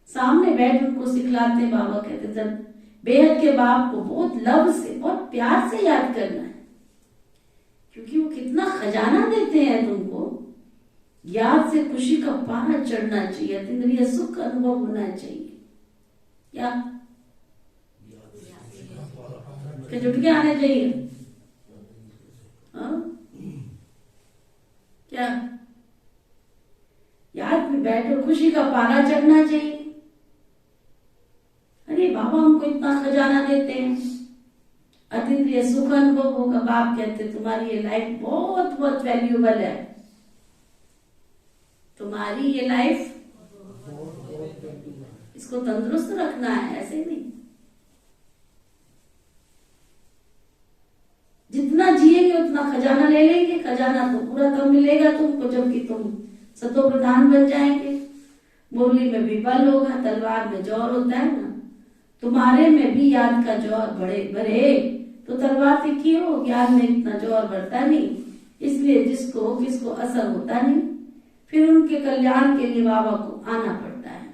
सामने बैठ उनको सिखलाते बाबा कहते जब बेहद के बाप को बहुत लव से, बहुत प्यार से याद करना है, क्योंकि वो कितना खजाना देते हैं तुमको। याद से खुशी का पारा चढ़ना चाहिए, इंद्रिय सुख अनुभव होना चाहिए। क्या जुटके आने चाहिए? हाँ? क्या याद में बैठो, खुशी का पारा चढ़ना चाहिए। अरे बाबा हमको इतना खजाना देते हैं, अतीन्द्रिय सुख अनुभव होगा। बाप कहते तुम्हारी ये लाइफ बहुत बहुत वैल्यूबल है, तुम्हारी ये लाइफ, इसको तंदुरुस्त रखना है, ऐसे नहीं। जितना जिएंगे उतना खजाना ले लेंगे, खजाना तो पूरा तब मिलेगा तुमको जबकि तुम सतो प्रधान बन जाएंगे। मुरली में भी बल होगा, तलवार में जोर होता है ना, तुम्हारे में भी याद का जोर बढ़े तो तलवार तीखी हो। ज्ञान में इतना जोर बढ़ता नहीं, इसलिए जिसको किसको असर होता नहीं, फिर उनके कल्याण के लिए बाबा को आना पड़ता है।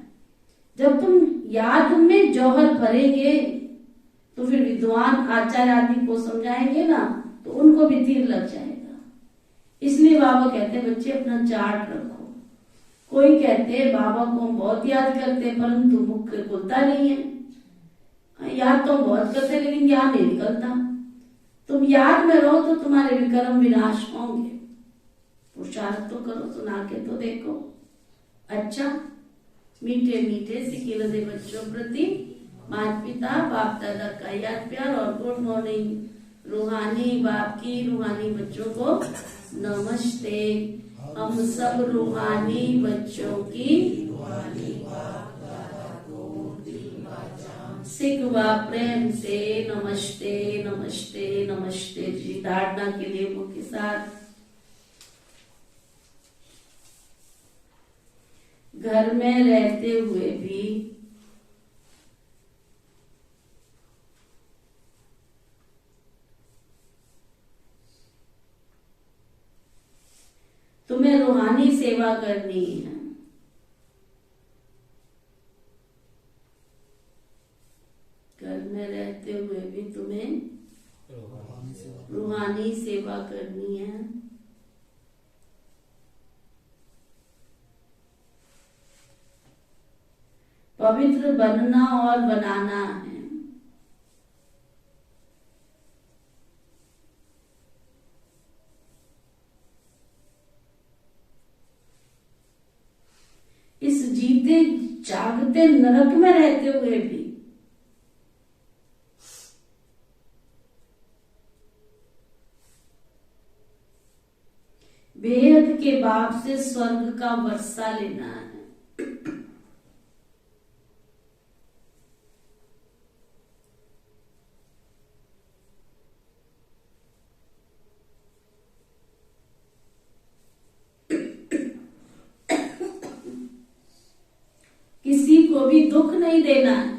जब तुम याद में जौहर भरेंगे तो फिर विद्वान आचार्य आदि को समझाएंगे ना तो उनको भी तीर लग जाएगा। इसलिए बाबा कहते हैं बच्चे अपना चार्ट रखो। कोई कहते हैं बाबा को हम बहुत याद करते हैं परंतु मुख खुलता नहीं है। याद तो बहुत करते लेकिन ज्ञान नहीं निकलता। तुम याद में रहो तो तुम्हारे विक्रम विनाश होंगे। पुरुषार्थ तो करो, सुना के तो देखो। अच्छा, मीठे मीठे सिकिल दे बच्चों प्रति माता पिता बाप दादा का याद प्यार और गुड मॉर्निंग रूहानी बाप की, रूहानी बच्चों को नमस्ते। हम सब रूहानी बच्चों की सिकवा प्रेम से नमस्ते नमस्ते नमस्ते जी। धारणा के लिए मुख के साथ, घर में रहते हुए भी तुम्हें रूहानी सेवा करनी है। घर में रहते हुए भी तुम्हें रूहानी सेवा करनी है। पवित्र बनना और बनाना है। इस जीते जागते नरक में रहते हुए भी बेहद के बाप से स्वर्ग का वर्षा लेना है। किसी को भी दुख नहीं देना है।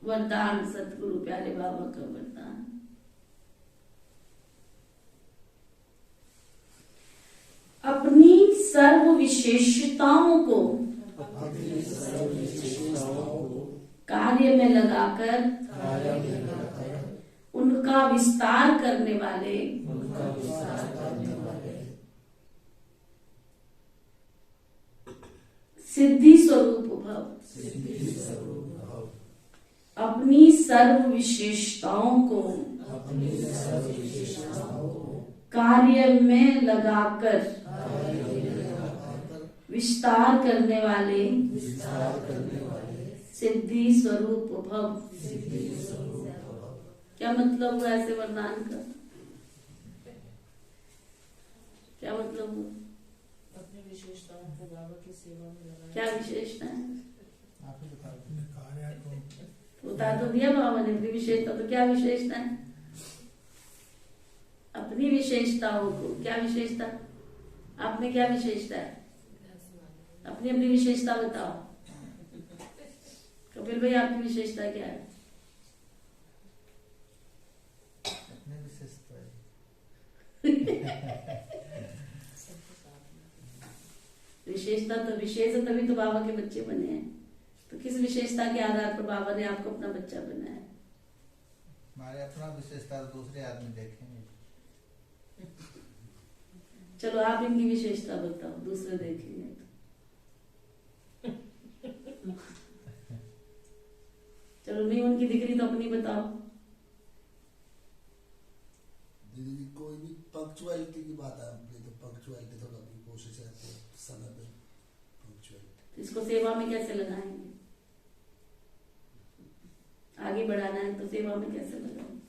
वरदान सतगुरु प्यारे बाबा का वरदान। अपनी सर्व विशेषताओं को कार्य में लगाकर उनका विस्तार करने वाले सिद्धि स्वरूप भव। अपनी सर्व विशेषताओं को कार्य में लगाकर विस्तार करने वाले सिद्धि स्वरूप भव। क्या मतलब हुआ ऐसे वरदान का? क्या मतलब हुआ? अपनी विशेषताओं को बाबा की सेवा में लगाएं। क्या विशेषता है? आप ही बता दो। बता तो दिया बाबा ने अपनी विशेषता। तो क्या विशेषता है? अपनी विशेषताओं को। क्या विशेषता? आप में क्या विशेषता है? अपनी अपनी विशेषता बताओ। कपिल भाई, आपकी विशेषता क्या है? अपने विशेषता है। विशेषता तो विशेष है, तभी तो बाबा के बच्चे बने हैं। तो किस विशेषता के आधार पर बाबा ने आपको अपना बच्चा बनाया? हमारे अपना विशेषता तो दूसरे आदमी देखेंगे। चलो आप इनकी विशेषता बताओ, दूसरे देखेंगे तो। चलो नहीं उनकी दिख रही तो अपनी बताओ। दीदी कोई भी पंक्चुअलिटी की बात है अपनी, तो पंक्चुअलिटी थोड़ा अपनी कोशिश रहती है समय पे पंक्चुअलिटी। इसको सेवा में कैसे लगाएंगे? आगे बढ़ाना है तो सेवा में कैसे लगाएंगे?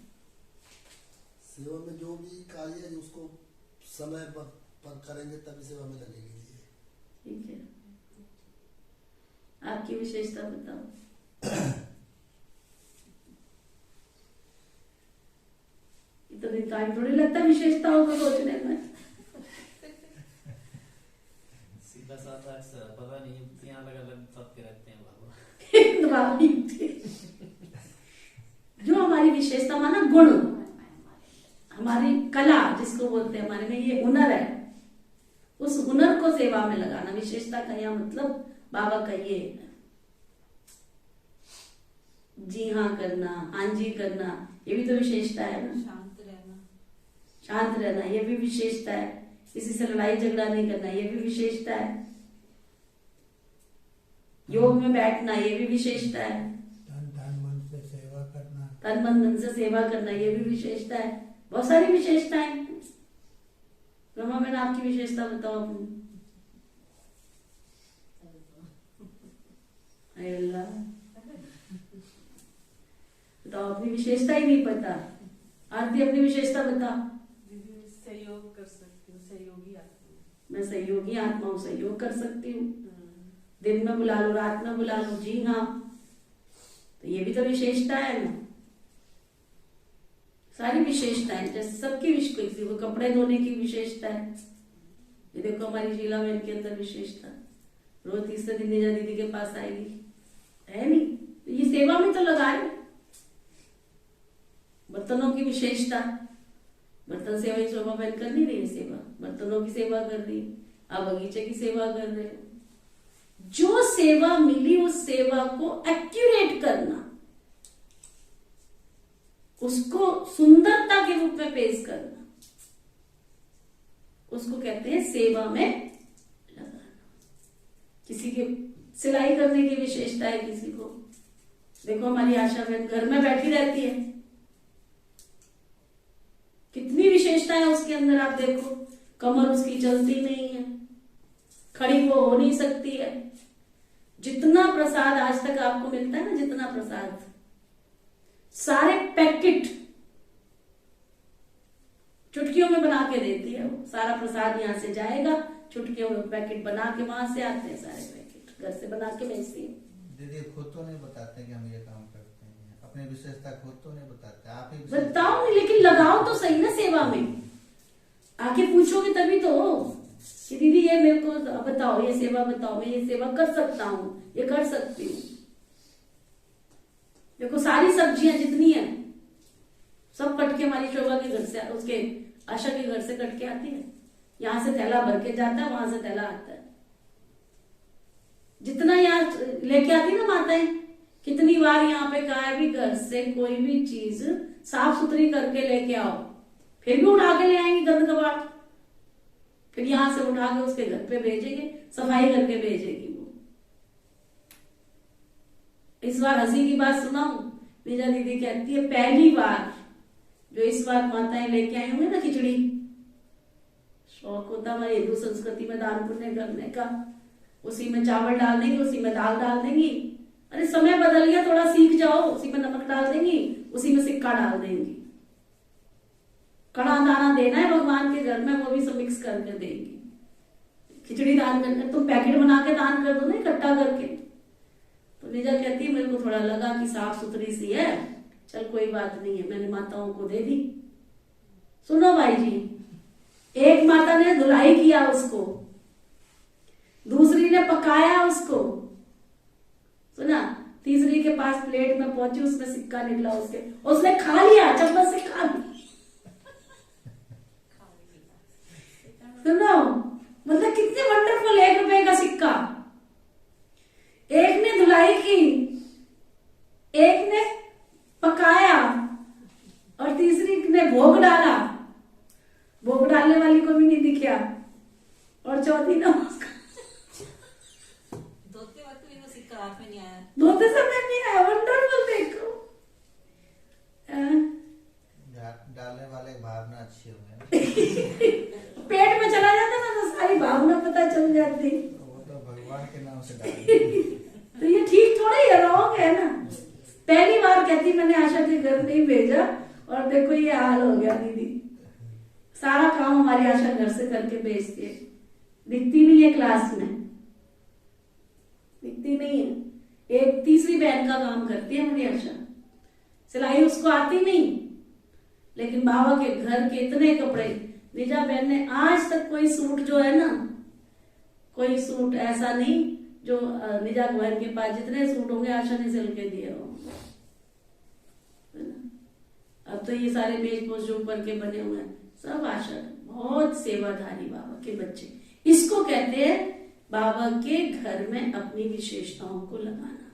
सेवा में जो भी कार्य है उसको समय पर करेंगे तभी सेवा में लगेगी। ठीक है, आपकी विशेषता बताओ। इतना टाइम थोड़ी लगता है विशेषताओं को सोचने में। सीधा साधा अक्सर पता नहीं, यहाँ अलग अलग सबके रखते हैं बाबा। जो हमारी विशेषता माना गुण, हमारी कला जिसको बोलते हैं, हमारे में ये हुनर है, उस हुनर को सेवा में लगाना विशेषता का यहाँ मतलब बाबा का ये है। जी हाँ करना, हाँ जी करना, ये भी तो विशेषता है ना। शांत रहना, शांत रहना ये भी विशेषता है। किसी से लड़ाई झगड़ा नहीं करना ये भी विशेषता है। योग में बैठना ये भी विशेषता है। तन मन से सेवा करना, तन मन से सेवा करना ये भी विशेषता है। बहुत सारी विशेषताएं हैं। रमा मैंने आपकी विशेषता बताओ अपनी। हाय अल्लाह, बताओ अपनी विशेषता ही नहीं पता। आरती अपनी विशेषता बता। दीदी सहयोग कर सकती हूँ, सहयोगी आत्मा हूँ। मैं सहयोगी आत्मा हूँ, सहयोग कर सकती हूँ। दिन में बुला लो, रात में बुला लो। जी हाँ, तो ये भी तो विशेषता है ना। सारी विशेषताएं, जैसे सबकी किसी को कपड़े धोने की विशेषता है। ये देखो हमारी शीला बहन के अंदर विशेषता, रोज तीसरे दिन निजा दीदी के पास आएगी, है नहीं? तो ये सेवा में तो लगाए। बर्तनों की विशेषता, बर्तन सेवा ही शोभा बहन कर नहीं रही है सेवा, बर्तनों की सेवा कर रही है, आप बगीचे की सेवा कर रहे हो। जो सेवा मिली उस सेवा को एक्यूरेट करना, उसको सुंदरता के रूप में पेश करना, उसको कहते हैं सेवा में लगाना। किसी के सिलाई करने की विशेषता है, किसी को देखो हमारी आशा बहन घर में बैठी रहती है, कितनी विशेषता है उसके अंदर। आप देखो कमर उसकी चलती नहीं है, खड़ी वो हो नहीं सकती है। जितना प्रसाद आज तक आपको मिलता है ना, जितना प्रसाद, सारे पैकेट चुटकियों में बना के देती है वो। सारा प्रसाद यहां से जाएगा, चुटकियों में पैकेट बना के वहां से आते हैं, सारे पैकेट घर से बना के भेजती है। दीदी खुद तो नहीं बताते कि हम ये काम करते हैं, अपनी विशेषता खुद तो नहीं बताते, आप ही बताओ नहीं, लेकिन लगाओ तो सही ना सेवा में। आके पूछोगे तभी तो कि दीदी ये मेरे को बताओ, ये सेवा बताओ, मैं ये सेवा कर सकता हूँ, ये कर सकती हूँ। देखो सारी सब्जियां जितनी है सब कट के हमारी शोभा के घर से, उसके आशा के घर से कट के आती है। यहां से थैला भर के जाता है, वहां से थैला आता है। जितना यहाँ लेके आती ना माताएं, कितनी बार यहाँ पे कहा है भी घर से कोई भी चीज साफ सुथरी करके लेके आओ, फिर भी उठा के ले आएंगी गंद कबाड़, फिर यहां से उठा के उसके घर पे भेजेंगे, सफाई करके भेजेगी वो। इस बार हंसी की बात सुनाऊं, निजा दीदी कहती है पहली बार जो इस बार माताएं लेके आई होंगे ना खिचड़ी, शौक होता हमारी हिंदू संस्कृति में दान पुण्य करने का, उसी में चावल डाल देंगी, उसी में दाल डाल देंगी। अरे समय बदल गया, थोड़ा सीख जाओ, उसी में नमक डाल देंगी, उसी में सिक्का डाल देंगी। कड़ा दाना देना है भगवान के घर में, वो भी सब मिक्स करके देंगी। खिचड़ी दान करने तुम पैकेट बना के दान कर दो ना इकट्ठा करके। तो निजा कहती है मेरे को थोड़ा लगा कि साफ सुथरी सी है, चल कोई बात नहीं है, मैंने माताओं को दे दी। सुनो भाई जी, एक माता ने धुलाई किया उसको, दूसरी ने पकाया उसको, सुना, तीसरी के पास प्लेट में पहुंची, उसमें सिक्का निकला उसके, उसने खा लिया, चम्मच से खा लिया। सुनो, मतलब कितने वंडरफुल, 1 रुपए का सिक्का। एक ने धुलाई की, एक ने पकाया और तीसरी ने भोग डाला। भोग डालने वाली को भी नहीं दिखा, और चौथी ने उसका धोते वक्त भी वो सिक्का हाथ में नहीं आया, धोते समय नहीं आया। वंडरफुल, देखो डालने वाले की भावना अच्छी हो गई। पेट में चला जाता ना तो सारी भावना पता चल जाती। वो तो भगवान के नाम से डाल तो ये ठीक थोड़ा ही रॉन्ग है ना। पहली बार कहती मैंने आशा के घर नहीं भेजा, और देखो ये हाल हो गया दीदी। सारा काम हमारी आशा घर से करके भेजती है, दिखती नहीं है क्लास में, दिखती नहीं है। एक तीसरी बहन का काम करती है हमारी आशा, सिलाई उसको आती नहीं, लेकिन बाबा के घर के इतने कपड़े। निजा बहन ने आज तक कोई सूट जो है ना, कोई सूट ऐसा नहीं जो निजा बहन के पास जितने सूट होंगे आशा ने सिल के दिए होंगे। अब तो ये सारे मेज पोस्ट जो ऊपर के बने हुए हैं सब आशा, बहुत सेवाधारी बाबा के बच्चे। इसको कहते हैं बाबा के घर में अपनी विशेषताओं को लगाना।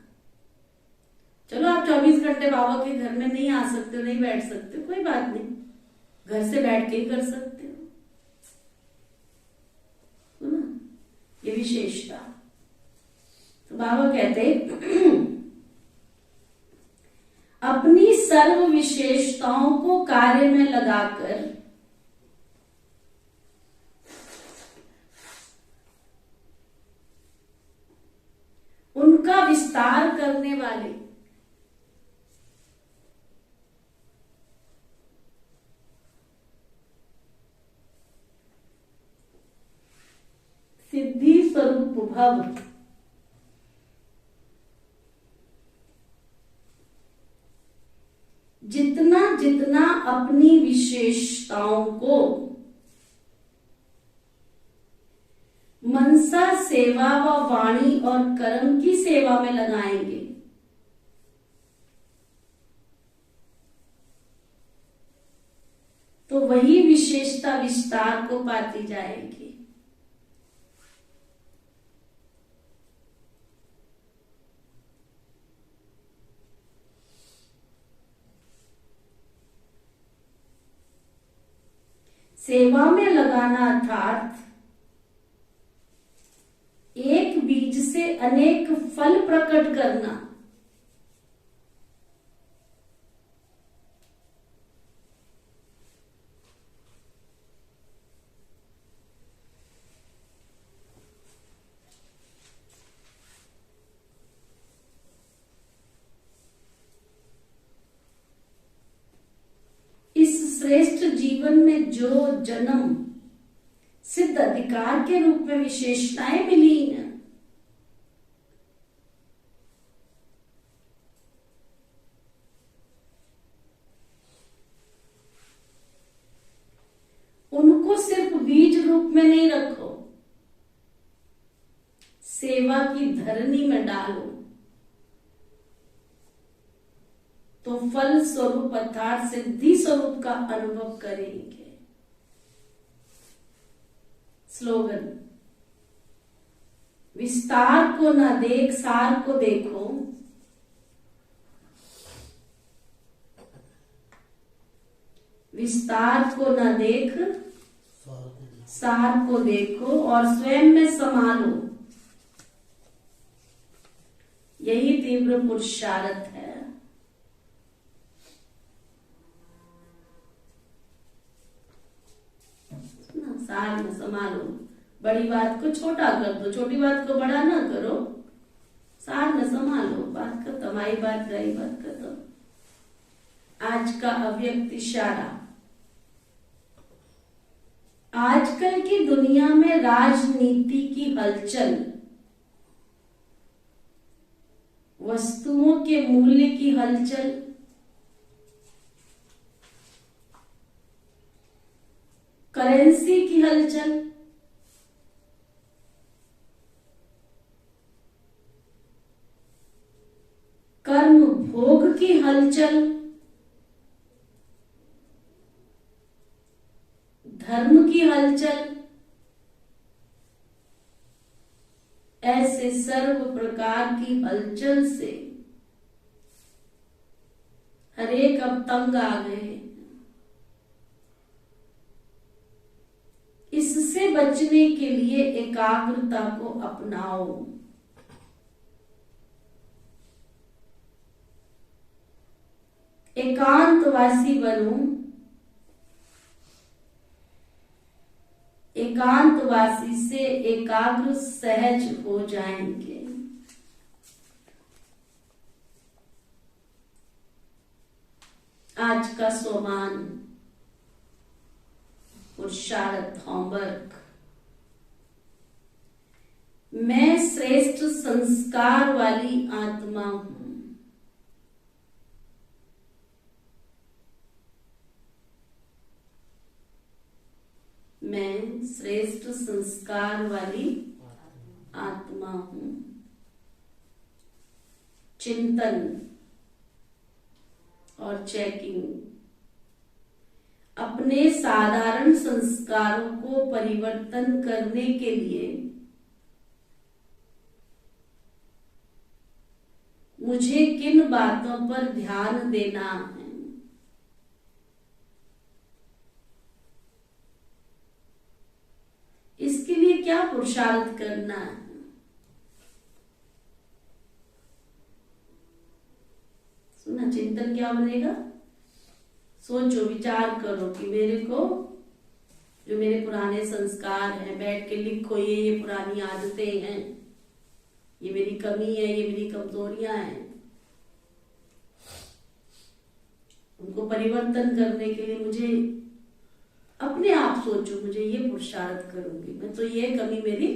चलो आप 24 घंटे बाबा के घर में नहीं आ सकते हो, नहीं बैठ सकते हो, कोई बात नहीं, घर से बैठ के ही कर सकते हो, है ना, ये विशेषता। तो बाबा कहते अपनी सर्व विशेषताओं को कार्य में लगाकर उनका विस्तार करने वाले सिद्धि स्वरूप भव जितना जितना अपनी विशेषताओं को मनसा सेवा व वाणी और कर्म की सेवा में लगाएंगे, तो वही विशेषता विस्तार को पाती जाएगी। सेवा में लगाना अर्थात एक बीज से अनेक फल प्रकट करना। इस श्रेष्ठ जीवन में जो जन्म सिद्ध अधिकार के रूप में विशेषताएं मिली हैं, उनको सिर्फ बीज रूप में नहीं रखो, सेवा की धरनी में डालो, तो फल स्वरूप अर्थात सिद्धि स्वरूप का अनुभव करेंगे। स्लोगन, विस्तार को न देख सार को देखो, विस्तार को न देख सार को देखो और स्वयं में संभालो, यही तीव्र पुरुषार्थ है। सार में संभालो, बड़ी बात को छोटा कर दो, छोटी बात को बड़ा ना करो, सार में संभालो, बात खत्म, आई बात गई बात खत्म। आज का अव्यक्त इशारा, आजकल की दुनिया में राजनीति की हलचल, वस्तुओं के मूल्य की हलचल, करेंसी की हलचल, कर्म भोग की हलचल, धर्म की हलचल, ऐसे सर्व प्रकार की हलचल से हरेक अब तंग आ गए। इससे बचने के लिए एकाग्रता को अपनाओ। एकांतवासी बनो, एकांतवासी से एकाग्र सहज हो जाएंगे। आज का सोमान पुरुषार्थ होमवर्क, मैं श्रेष्ठ संस्कार वाली आत्मा हूं। मैं श्रेष्ठ संस्कार वाली आत्मा हूं। चिंतन और चेकिंग, अपने साधारण संस्कारों को परिवर्तन करने के लिए मुझे किन बातों पर ध्यान देना है। इसके लिए क्या पुरुषार्थ करना है। सुना, चिंतन चिंतन क्या बनेगा? सोचो, विचार करो कि मेरे को जो मेरे पुराने संस्कार हैं, बैठ के लिखो, ये पुरानी आदतें हैं, ये मेरी कमी है, ये मेरी कमजोरियां हैं, उनको परिवर्तन करने के लिए मुझे अपने आप सोचो, मुझे ये पुरुषार्थ करूंगी मैं तो ये कमी मेरी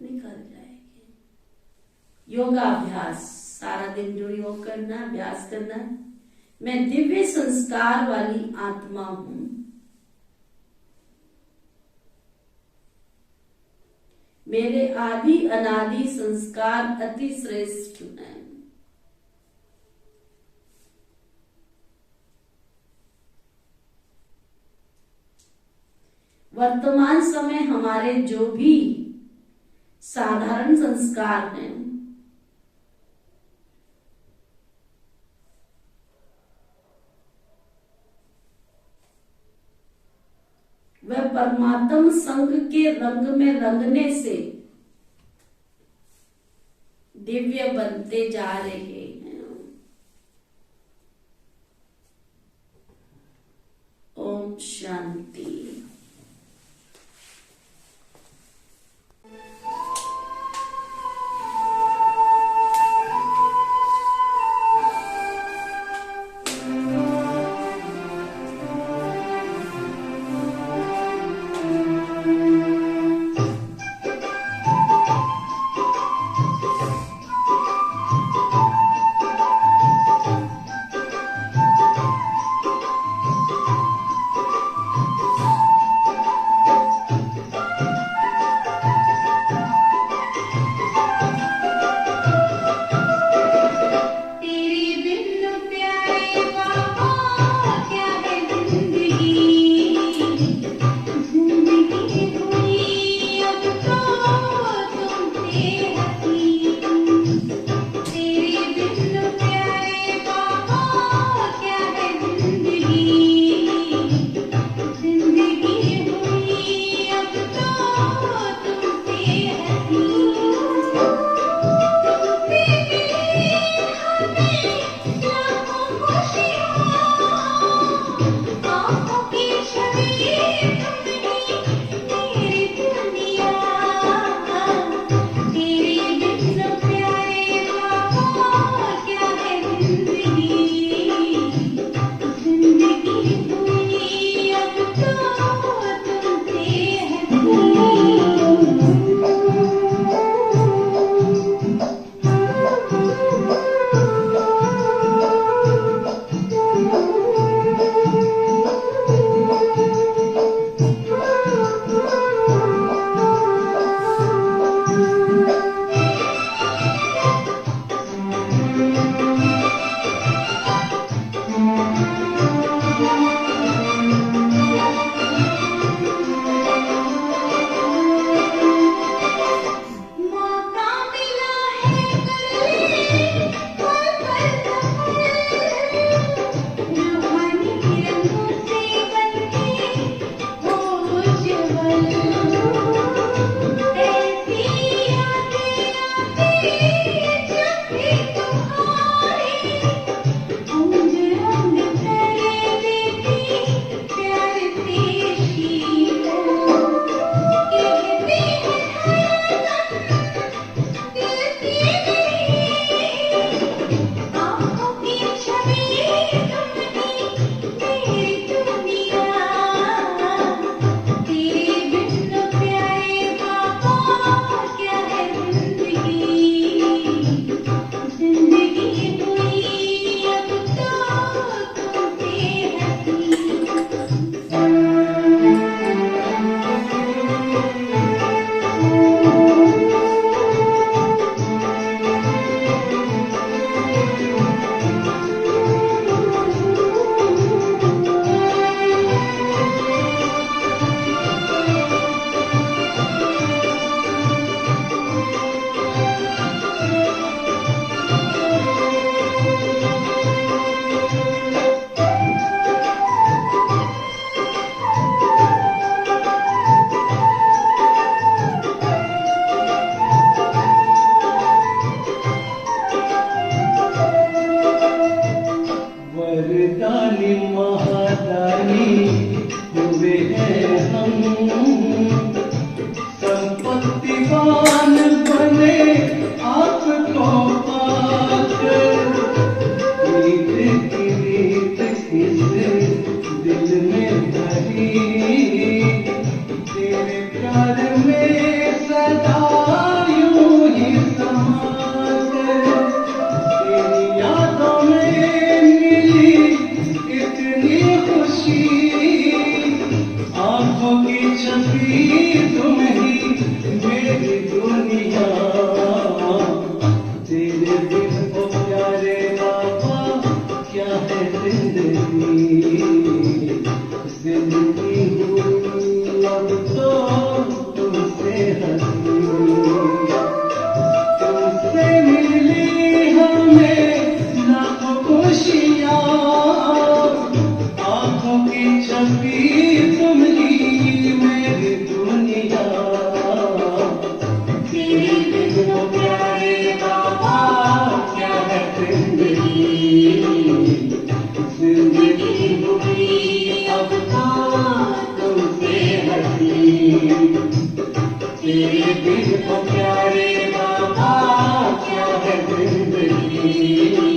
निकल जाएगी। योगाभ्यास, सारा दिन जो योग करना, अभ्यास करना है, मैं दिव्य संस्कार वाली आत्मा हूं, मेरे आदि अनादि संस्कार अति श्रेष्ठ हैं। वर्तमान समय हमारे जो भी साधारण संस्कार हैं, वह परमात्म संग के रंग में रंगने से दिव्य बनते जा रहे हैं। ओम शांति। की छवि तुम ही मेरी दुनिया, तेरे बिन तो प्यारे बाबा क्या है जिंदगी, जिंदगी हुई अब तो तुमसे हसी, तेरे बिन तो प्यारे बाबा क्या है जिंदगी।